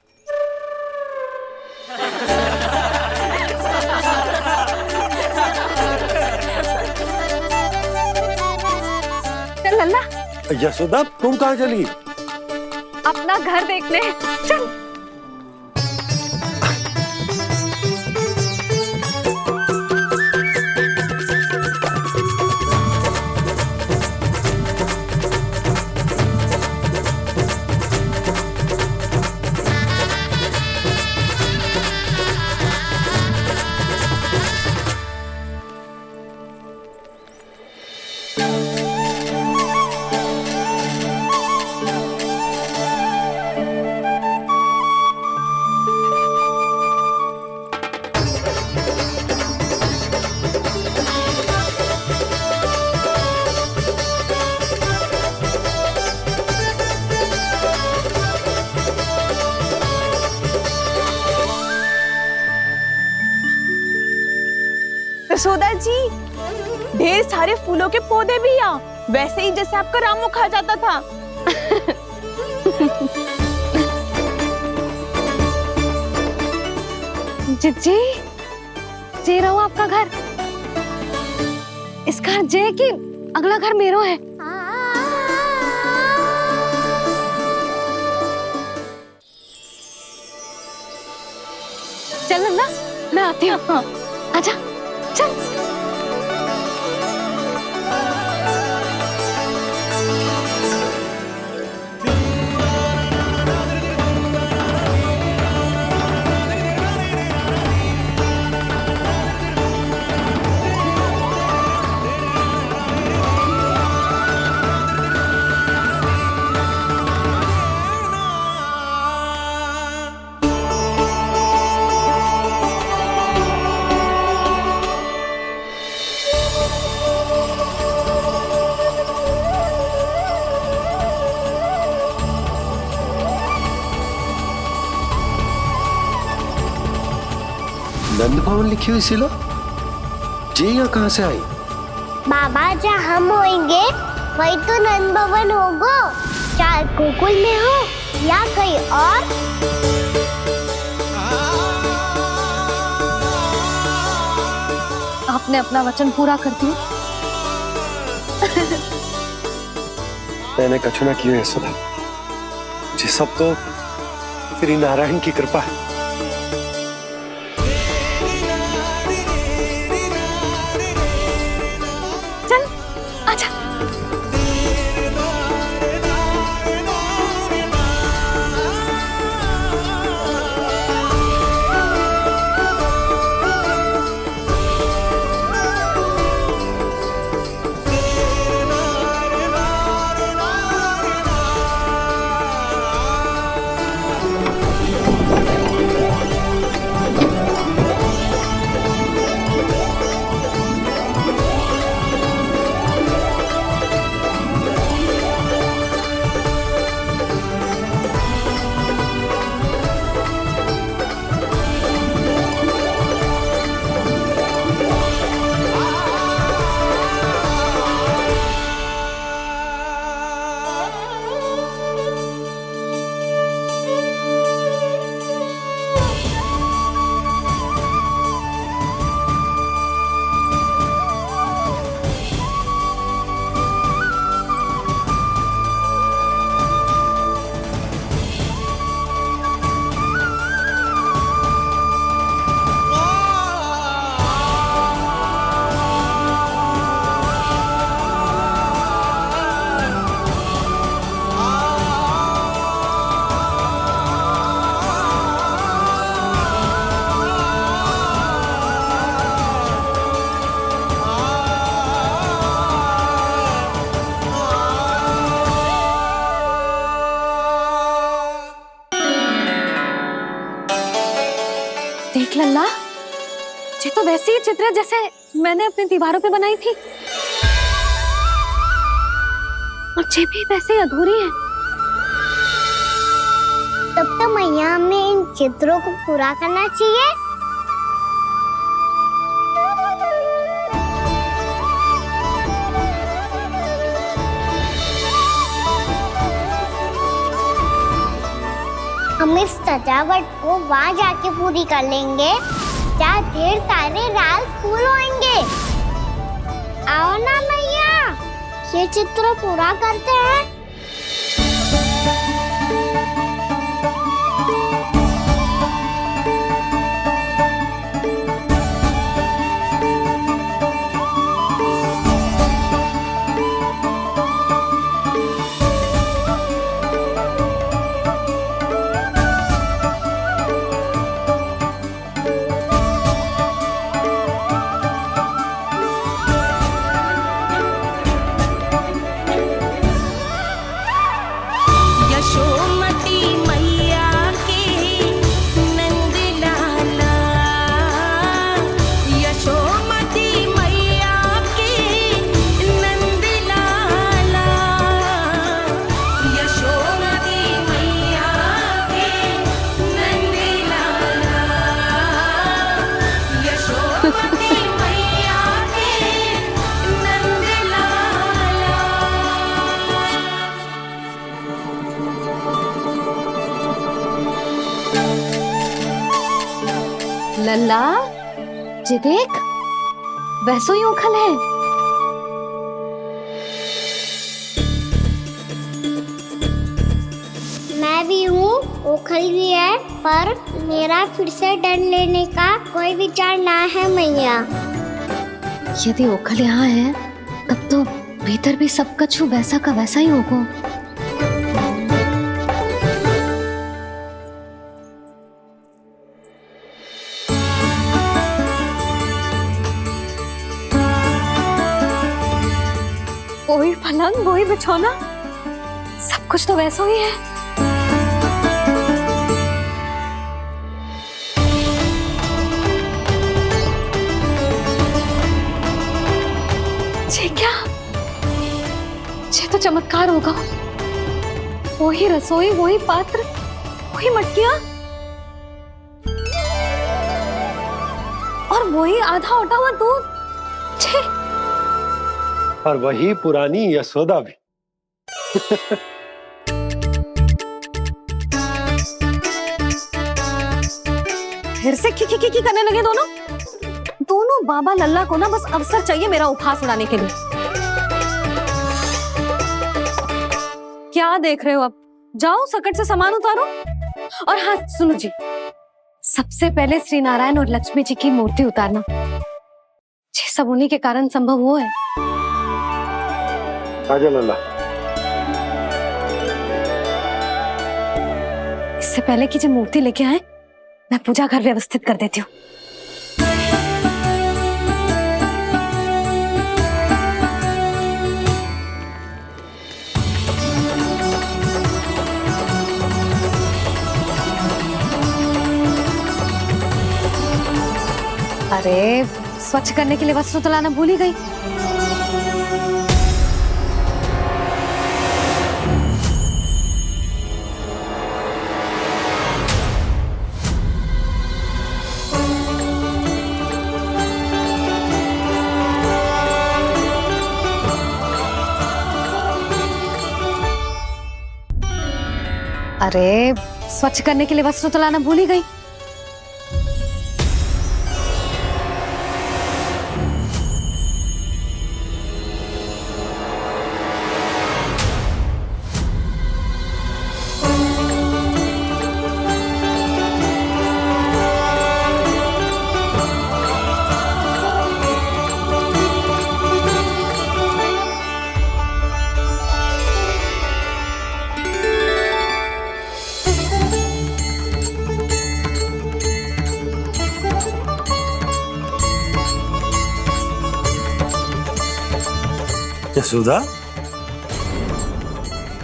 चल लल्ला, यशोदा तुम कहाँ चली? अपना घर देखने चल। यशोदा जी, ढेर सारे फूलों के पौधे भी यहाँ, वैसे ही जैसे आपका रामू खा जाता था। जिज्जी, जे रहो आपका घर। इस घर जे की अगला घर मेरो है। चल ना, मैं आती हूँ। हाँ, आजा, चल। नंद भवन लिखी हुई सिला जी यहाँ कहाँ से आई? बाबा, जहाँ हम होंगे वही तो नंद भवन होगा, चाहे गोकुल में हो या कहीं और। आपने अपना वचन पूरा कर दिया। मैंने कछु ना किया यशोदा, ये सब तो श्री नारायण की कृपा है। चल, आजा। लल्ला, ये तो वैसी ही चित्र है जैसे मैंने अपनी दीवारों पे बनाई थी, और ये भी वैसे ही अधूरी है। तब तो मैया हमें इन चित्रों को पूरा करना चाहिए। हम इस सजावट को वहाँ जाके पूरी कर लेंगे जहाँ ढेर सारे लाल फूल होंगे। आओ ना मैया, ये चित्र पूरा करते हैं। लल्ला, ये देख, वैसो ही उखल है। मैं भी हूँ, उखल भी है, पर मेरा फिर से डर लेने का कोई विचार ना है मैया। यदि ओखल यहाँ है, तब तो भीतर भी सब कछु वैसा का वैसा ही होगा। वही पलंग, वही बिछौना, सब कुछ तो वैसा ही है। ये क्या? ये तो चमत्कार होगा। वही रसोई, वही पात्र, वही मटकियां, और वही आधा उटा हुआ दूध। छे! और वही पुरानी यशोदा भी। फिर से खी करने लगे दोनों बाबा लल्ला को ना बस अवसर चाहिए मेरा उपहास उड़ाने के लिए। क्या देख रहे हो? अब जाओ, सकट से सामान उतारो। और हाँ सुनो जी, सबसे पहले श्री नारायण और लक्ष्मी जी की मूर्ति उतारना। ये सब उन्हीं के कारण संभव हुआ है। आजा लल्ला। इससे पहले कि जो मूर्ति लेके आए, मैं पूजा घर व्यवस्थित कर देती हूँ। अरे स्वच्छ करने के लिए वस्त्र तो लाना भूल ही गई। अरे स्वच्छ करने के लिए वस्त्र तो लाना भूल ही गई। यशोदा,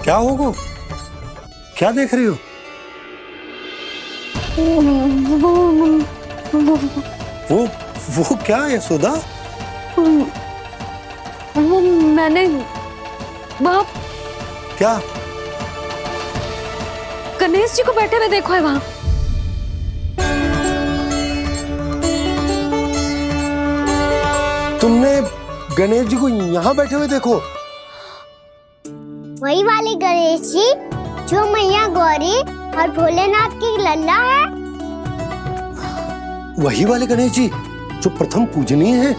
क्या होगा? क्या देख रही हो? वो क्या है यशोदा? वो मैंने वहाँ क्या? गणेश जी को बैठे हुए देखो है वहाँ। तुमने गणेश जी को यहाँ बैठे हुए देखो? वही वाले गणेश जी जो मैया गौरी और भोलेनाथ की लल्ला है। वही वाले गणेश जी जो प्रथम पूजनीय हैं?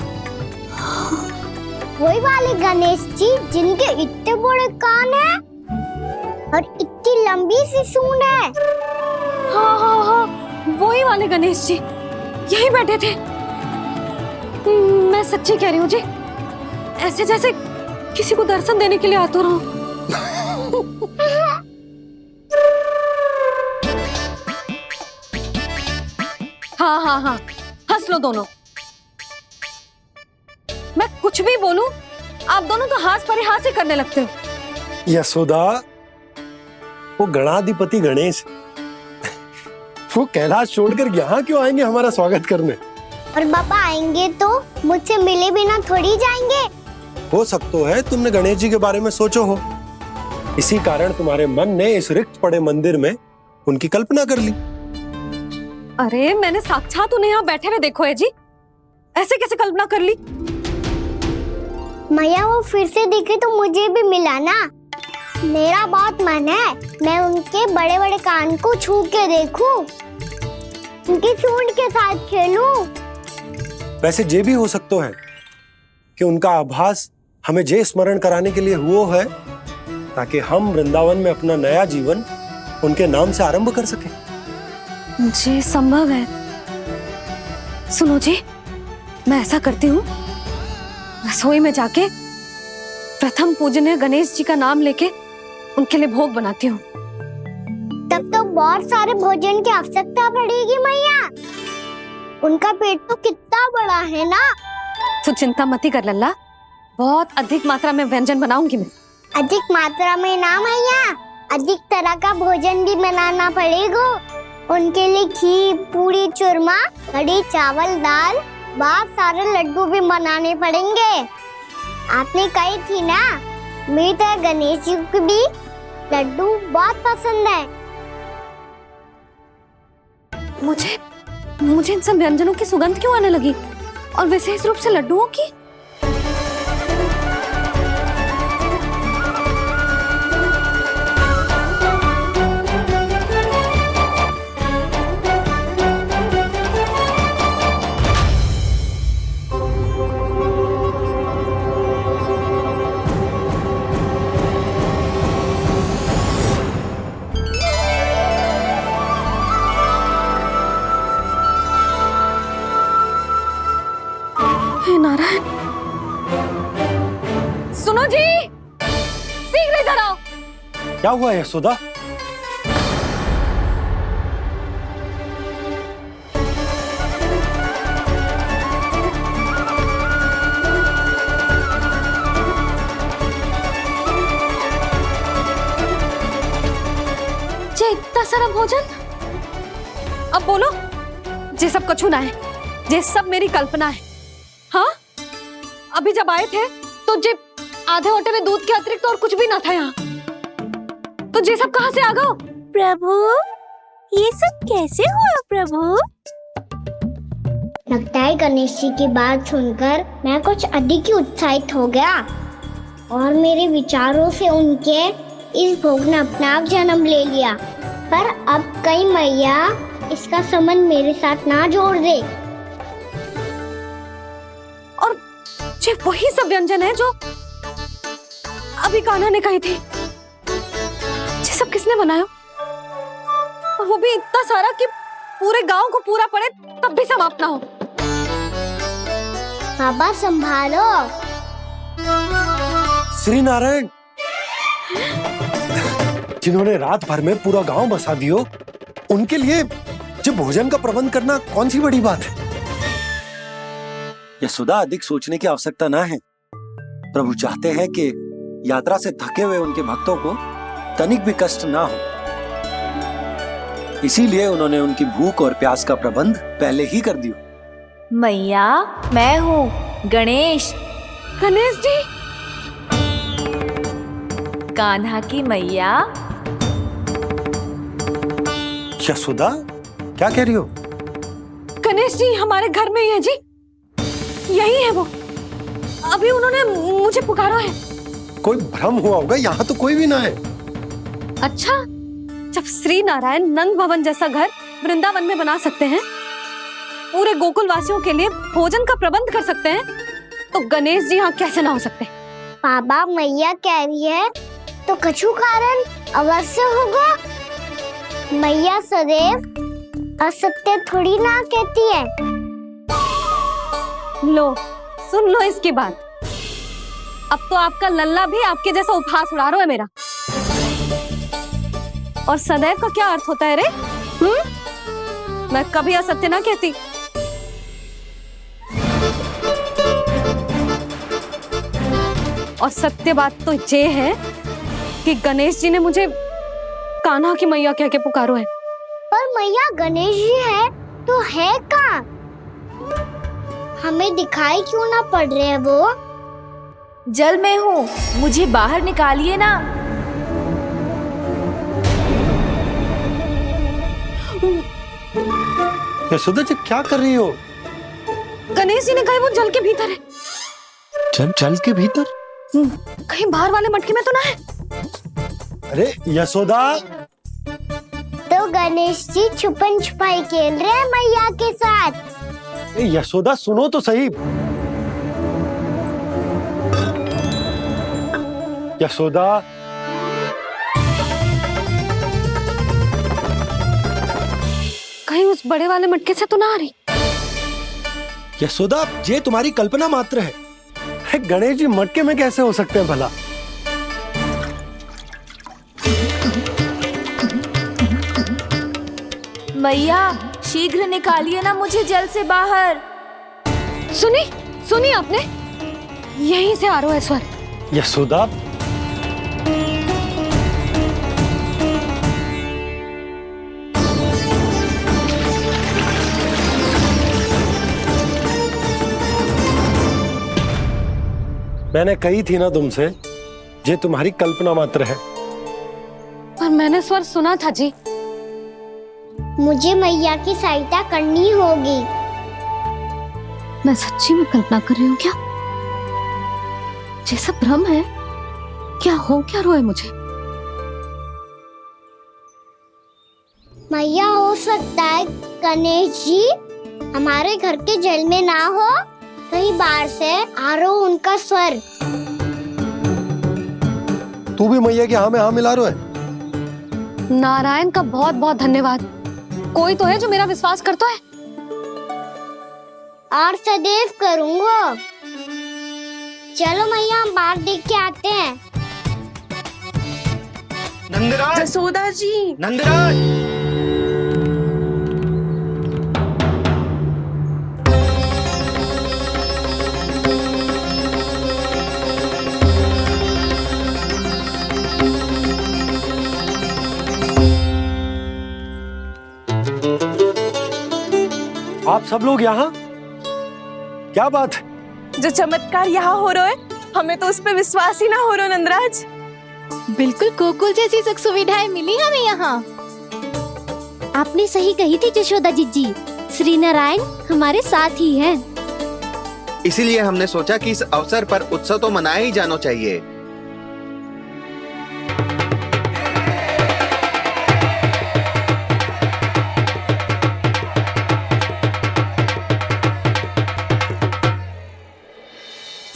वही वाले गणेश जी जिनके इतने बड़े कान हैं और इतनी लंबी सी सूंड है। हाँ हाँ हाँ, वही वाले गणेश जी यही बैठे थे। मैं सच्ची कह रही हूँ जी, ऐसे जैसे किसी को दर्शन देने के लिए आतुर हूँ। हाँ हाँ हाँ, हंस लो दोनों। मैं कुछ भी बोलूं, आप दोनों तो हास परिहास ही करने लगते हो। यशोदा, वो गणाधिपति गणेश वो कैलाश छोड़कर यहाँ क्यों आएंगे हमारा स्वागत करने? और पापा आएंगे तो मुझसे मिले बिना थोड़ी जाएंगे। हो सकता है तुमने गणेश जी के बारे में सोचो हो, इसी कारण तुम्हारे मन ने इस रिक्त पड़े मंदिर में उनकी कल्पना कर ली। अरे मैंने साक्षात उन्हें यहाँ बैठे हुए देखो है जी, ऐसे कैसे कल्पना कर ली? मैया वो फिर से दिखे तो मुझे भी मिला ना। मेरा बहुत मन है मैं उनके बड़े बड़े कान को छू के देखूं, उनकी सूंड के साथ खेलूं। वैसे ये भी हो सकता है कि उनका आभास हमें जे स्मरण कराने के लिए हुआ है ताकि हम वृंदावन में अपना नया जीवन उनके नाम से आरंभ कर सकें। जी संभव है। सुनो जी, मैं ऐसा करती हूँ, रसोई में जाके प्रथम पूजनीय गणेश जी का नाम लेके उनके लिए भोग बनाती हूँ। तब तो बहुत सारे भोजन की आवश्यकता पड़ेगी मैया। उनका पेट तो कितना बड़ा है ना। तू चिंता मत ही कर लल्ला, बहुत अधिक मात्रा में व्यंजन बनाऊंगी मैं। अधिक मात्रा में ना मैया, अधिक तरह का भोजन भी बनाना पड़ेगा। उनके लिए खीर, पूरी, चूरमा, कढ़ी, चावल, दाल, बहुत सारे लड्डू भी बनाने पड़ेंगे। आपने कही थी ना, मेरी तरह गणेश जी को भी लड्डू बहुत पसंद है। मुझे इन सब व्यंजनों की सुगंध क्यों आने लगी, और विशेष रूप से लड्डुओं की? नारायण, सुनो जी, शीघ्र इधर आओ। क्या हुआ यशोदा? जे इतना सारा भोजन, अब बोलो, जे सब कछु ना है, जे सब मेरी कल्पना है। हाँ, अभी जब आए थे तो जे आधे ओटे में दूध के अतिरिक्त और कुछ भी ना था यहाँ, तो जे सब कहाँ से आ गए? प्रभु, ये सब कैसे हुआ प्रभु? लगता है गणेश जी की बात सुनकर मैं कुछ अधिक ही उत्साहित हो गया और मेरे विचारों से उनके इस भोग ने अपना आप जन्म ले लिया। पर अब कई मैया इसका संबंध मेरे साथ ना जोड़ दे। ये वही सब व्यंजन है जो अभी कान्हा ने कही थी। ये सब किसने बनाया? और वो भी इतना सारा कि पूरे गांव को पूरा पड़े तब भी समाप्त ना हो। बाबा संभालो। श्री नारायण, जिन्होंने रात भर में पूरा गांव बसा दियो, उनके लिए जो भोजन का प्रबंध करना कौन सी बड़ी बात है? यशोदा, अधिक सोचने की आवश्यकता ना है। प्रभु चाहते हैं कि यात्रा से थके हुए उनके भक्तों को तनिक भी कष्ट ना हो। इसीलिए उन्होंने उनकी भूख और प्यास का प्रबंध पहले ही कर दिया। मैया, मैं हूँ गणेश। गणेश जी, कान्हा की मैया। यशोदा, क्या कह रही हो? गणेश जी हमारे घर में ही है जी, यही है वो। अभी उन्होंने मुझे पुकारा है। कोई भ्रम हुआ होगा, यहाँ तो कोई भी ना है। अच्छा, जब श्री नारायण नंद भवन जैसा घर वृंदावन में बना सकते हैं, पूरे गोकुल वासियों के लिए भोजन का प्रबंध कर सकते हैं, तो गणेश जी यहाँ कैसे ना हो सकते? बाबा, मैया कह रही है तो कछु कारण अवश्य होगा। मैया सदैव असत्य थोड़ी ना कहती है। लो, सुन लो इसकी बात। अब तो आपका लल्ला भी आपके जैसा उपहास उड़ा रहा है मेरा। और सदैव का क्या अर्थ होता है रे? मैं कभी असत्य ना कहती। और सत्य बात तो ये है कि गणेश जी ने मुझे कान्हा की मैया कह के पुकारो है। पर मैया गणेश जी है तो है कहाँ? हमें दिखाई क्यों ना पड़ रहे हैं वो? जल में हूँ, मुझे बाहर निकालिए ना। यशोदा जी, क्या कर रही हो? गणेश जी ने कहा वो जल के भीतर है। जल के भीतर? कहीं बाहर वाले मटके में तो ना है? अरे यशोदा! तो गणेश जी छुपन छुपाई खेल रहे हैं मैया के साथ। यशोदा, सुनो तो सही। यशोदा, कहीं उस बड़े वाले मटके से तो ना आ रही? यशोदा, ये तुम्हारी कल्पना मात्र है। गणेश जी मटके में कैसे हो सकते हैं भला? मैया, शीघ्र निकालिए ना मुझे जल से बाहर। सुनी आपने? यहीं से आ रहा है स्वर। यशोदा, मैंने कही थी ना तुमसे, ये तुम्हारी कल्पना मात्र है। पर मैंने स्वर सुना था जी। मुझे मैया की सहायता करनी होगी। मैं सच्ची में कल्पना कर रही हूँ क्या? जैसा भ्रम है, क्या हो क्या रहा है मुझे? मैया, हो सकता है गणेश जी हमारे घर के जल में ना हो, कहीं बाहर से आ रहा हो उनका स्वर। तू भी मैया के हाँ में हाँ मिला रहा है। नारायण का बहुत बहुत धन्यवाद। कोई तो है जो मेरा विश्वास करता है। और सदैव करूंगा। चलो मैया, हम बाहर देख के आते हैं। नंदराज, जसोदा जी, नंदराज। आप सब लोग यहाँ? क्या बात है? जो चमत्कार यहाँ हो रहा है, हमें तो उस पर विश्वास ही ना हो रहा नंदराज। बिल्कुल गोकुल जैसी सुख सुविधाएं मिली हमें यहाँ। आपने सही कही थी जशोदा जीजी, श्री नारायण हमारे साथ ही हैं। इसीलिए हमने सोचा कि इस अवसर पर उत्सव तो मनाया ही जाना चाहिए।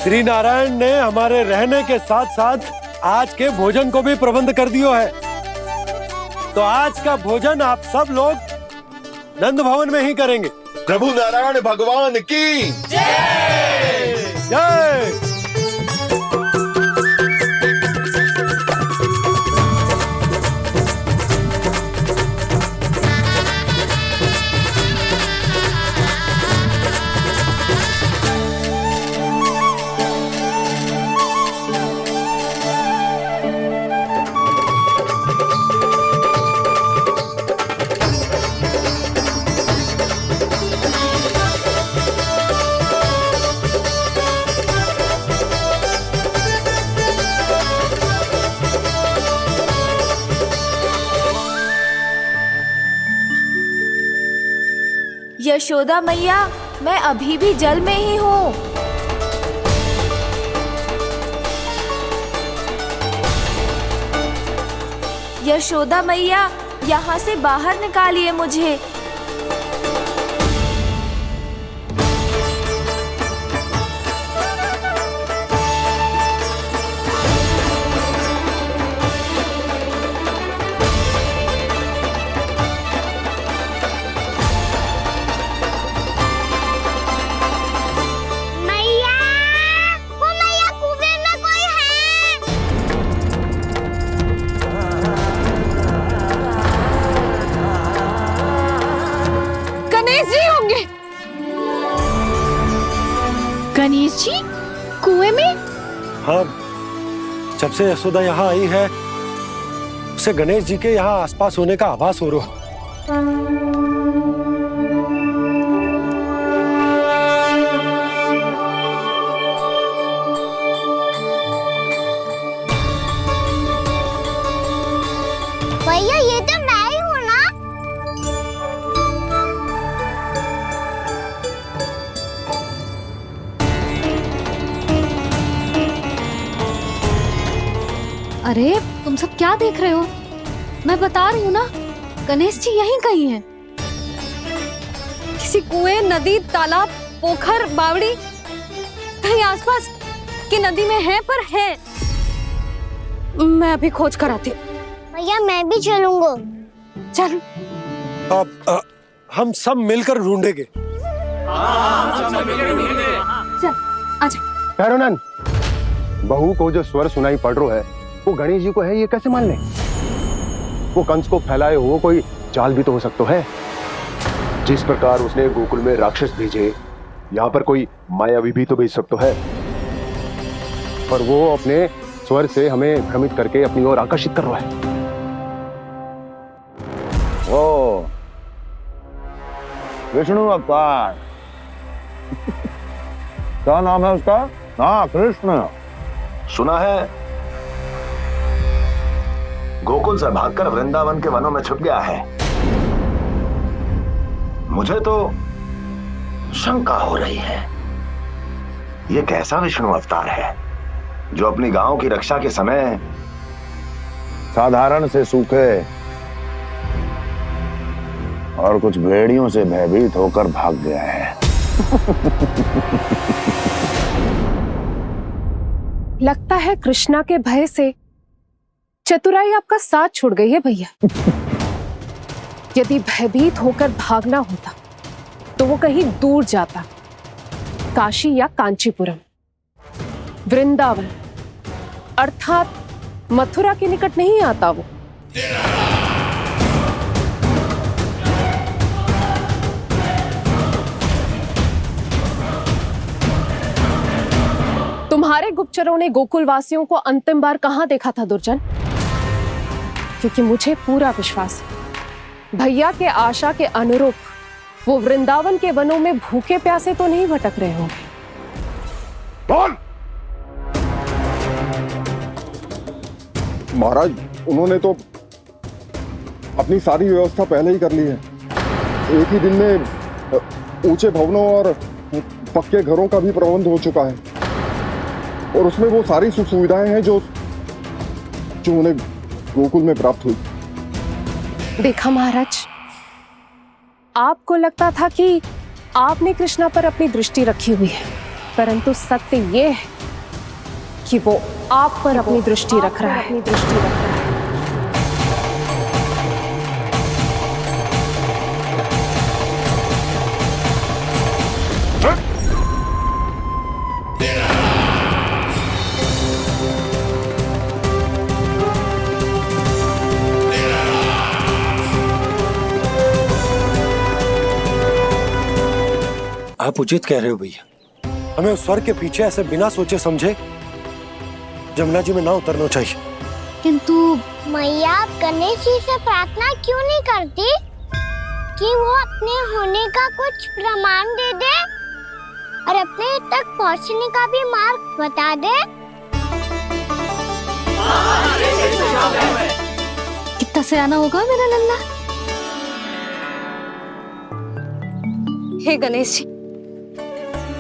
श्री नारायण ने हमारे रहने के साथ साथ आज के भोजन को भी प्रबंध कर दियो है। तो आज का भोजन आप सब लोग नंद भवन में ही करेंगे। प्रभु नारायण भगवान की जय जय। यशोदा मैया, मैं अभी भी जल में ही हूँ। यशोदा मैया, यहाँ से बाहर निकालिए मुझे। मैया, वो मैया कुएं में कोई है। गणेश जी होंगे। गणेश जी कुएं में? हाँ, जब से यशोदा यहाँ आई है उसे गणेश जी के यहाँ आसपास होने का आभास हो रहा है। भैया ये तो मैं ही हूँ ना। अरे तुम सब क्या देख रहे हो? मैं बता रही हूँ ना, गणेश जी यहीं कहीं हैं। किसी कुएं, नदी, तालाब, पोखर, बावड़ी कहीं आसपास की नदी में है, पर है। मैं अभी खोज कर आती हूँ। भैया मैं भी चलूंगा। चल। अब हम सब मिलकर ढूंढेंगे। चल आजा। भैरवनंद, बहू को जो स्वर सुनाई पड़ रहा है वो गणेश जी को है, ये कैसे मान ले? वो कंस को फैलाए हुए कोई जाल भी तो हो सकता है। जिस प्रकार उसने गोकुल में राक्षस भेजे, यहाँ पर कोई मायावी भी तो भेज सकता है। और वो अपने स्वर से हमें भ्रमित करके अपनी ओर आकर्षित कर रहा है। ओ विष्णु अवतार। क्या नाम है उसका? हाँ, कृष्ण। सुना है गोकुल से भागकर वृंदावन के वनों में छुप गया है। मुझे तो शंका हो रही है, ये कैसा विष्णु अवतार है जो अपनी गांव की रक्षा के समय साधारण से सूखे और कुछ भेड़ियों से भयभीत होकर भाग गया है। लगता है कृष्णा के भय से चतुराई आपका साथ छोड़ गई है भैया। यदि भयभीत होकर भागना होता तो वो कहीं दूर जाता, काशी या कांचीपुरम, वृंदावन अर्थात मथुरा के निकट नहीं आता वो। तुम्हारे गुप्तचरों ने गोकुल वासियों को अंतिम बार कहां देखा था दुर्जन? क्योंकि मुझे पूरा विश्वास है भैया के आशा के अनुरूप वो वृंदावन के वनों में भूखे प्यासे तो नहीं भटक रहे होंगे। बोल। महाराज, उन्होंने तो अपनी सारी व्यवस्था पहले ही कर ली है। एक ही दिन में ऊंचे भवनों और पक्के घरों का भी प्रबंध हो चुका है, और उसमें वो सारी सुख सुविधाएं हैं जो उन्हें गोकुल में प्राप्त हुई। देखा महाराज, आपको लगता था कि आपने कृष्णा पर अपनी दृष्टि रखी हुई है, परंतु सत्य ये है कि वो आप पर अपनी दृष्टि रख रहा है। आप उचित कह रहे हो भैया, हमें उस स्वर के पीछे ऐसे बिना सोचे समझे जमुना जी में ना उतरना चाहिए। किंतु मैया, आप गणेश जी से प्रार्थना क्यों नहीं करती कि वो अपने होने का कुछ प्रमाण दे दे और अपने तक पहुंचने का भी मार्ग बता दे? कितना सयाना होगा मेरा लल्ला। हे गणेश जी,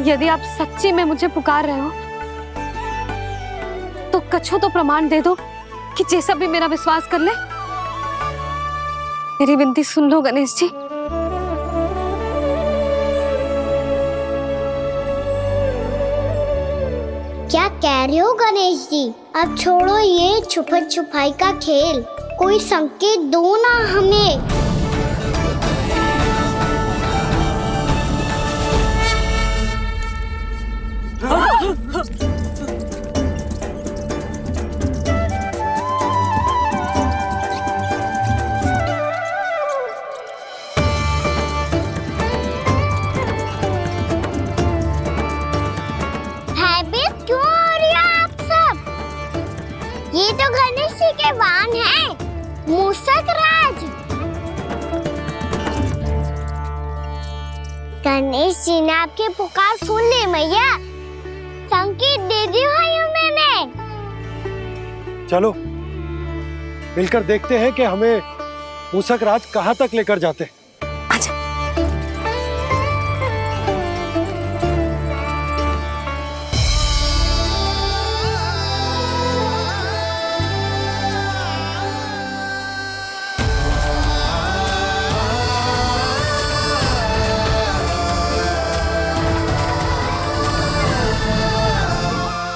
यदि आप सच्ची में मुझे पुकार रहे हो तो कछु तो प्रमाण दे दो कि जैसा भी मेरा विश्वास कर ले। मेरी विनती सुन लो गणेश जी। क्या कह रहे हो गणेश जी? अब छोड़ो ये छुपन छुपाई का खेल, कोई संकेत दो ना हमें। भयभीत क्यों हो रही हो आप सब? ये तो गणेश जी के वाहन हैं, मूषक राज। गणेश जी ने आपकी पुकार सुन ली मैया, संकेत दे दी भाइयों मैंने। चलो मिलकर देखते हैं कि हमें मूषक राज कहाँ तक लेकर जाते हैं।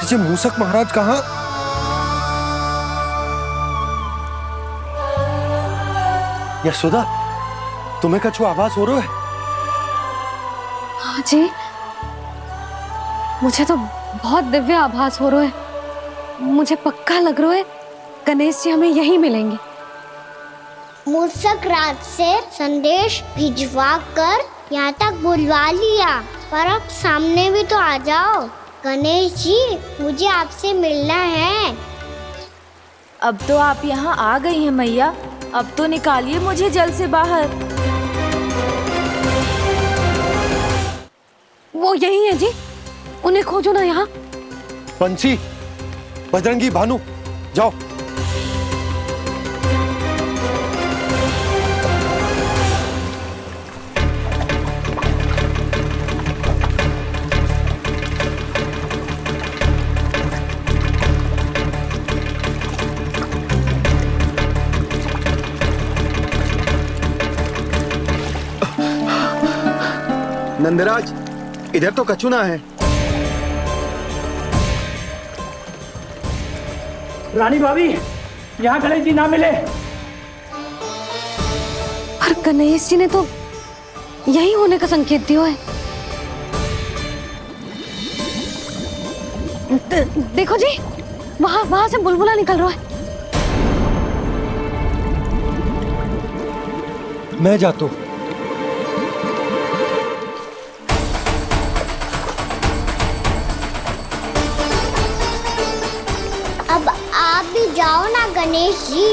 ये मूषक महाराज कहाँ? यशोदा, तुम्हें कछु आभास हो रहा है? हाँ जी, मुझे तो बहुत दिव्य आभास हो रहा है। मुझे पक्का लग रहा है गणेश जी हमें यहीं मिलेंगे। मूषक राज से संदेश भिजवा कर यहाँ तक बुलवा लिया, पर अब सामने भी तो आ जाओ। गणेश जी, मुझे आपसे मिलना है। अब तो आप यहाँ आ गई हैं मैया, अब तो निकालिए मुझे जल से बाहर। वो यही है जी, उन्हें खोजो ना यहाँ। बंसी, बजरंगी, भानु, जाओ। नंदराज, इधर तो कछु ना है। रानी भाभी, यहाँ गणेश जी ना मिले। पर गणेश जी ने तो यही होने का संकेत दिया है। देखो जी, वहां से बुलबुला निकल रहा है। मैं जाता हूं। अब आप भी जाओ ना गणेश जी।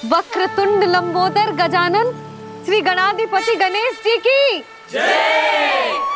वक्रतुंड लंबोदर गजानन श्री गणाधिपति गणेश जी की जय।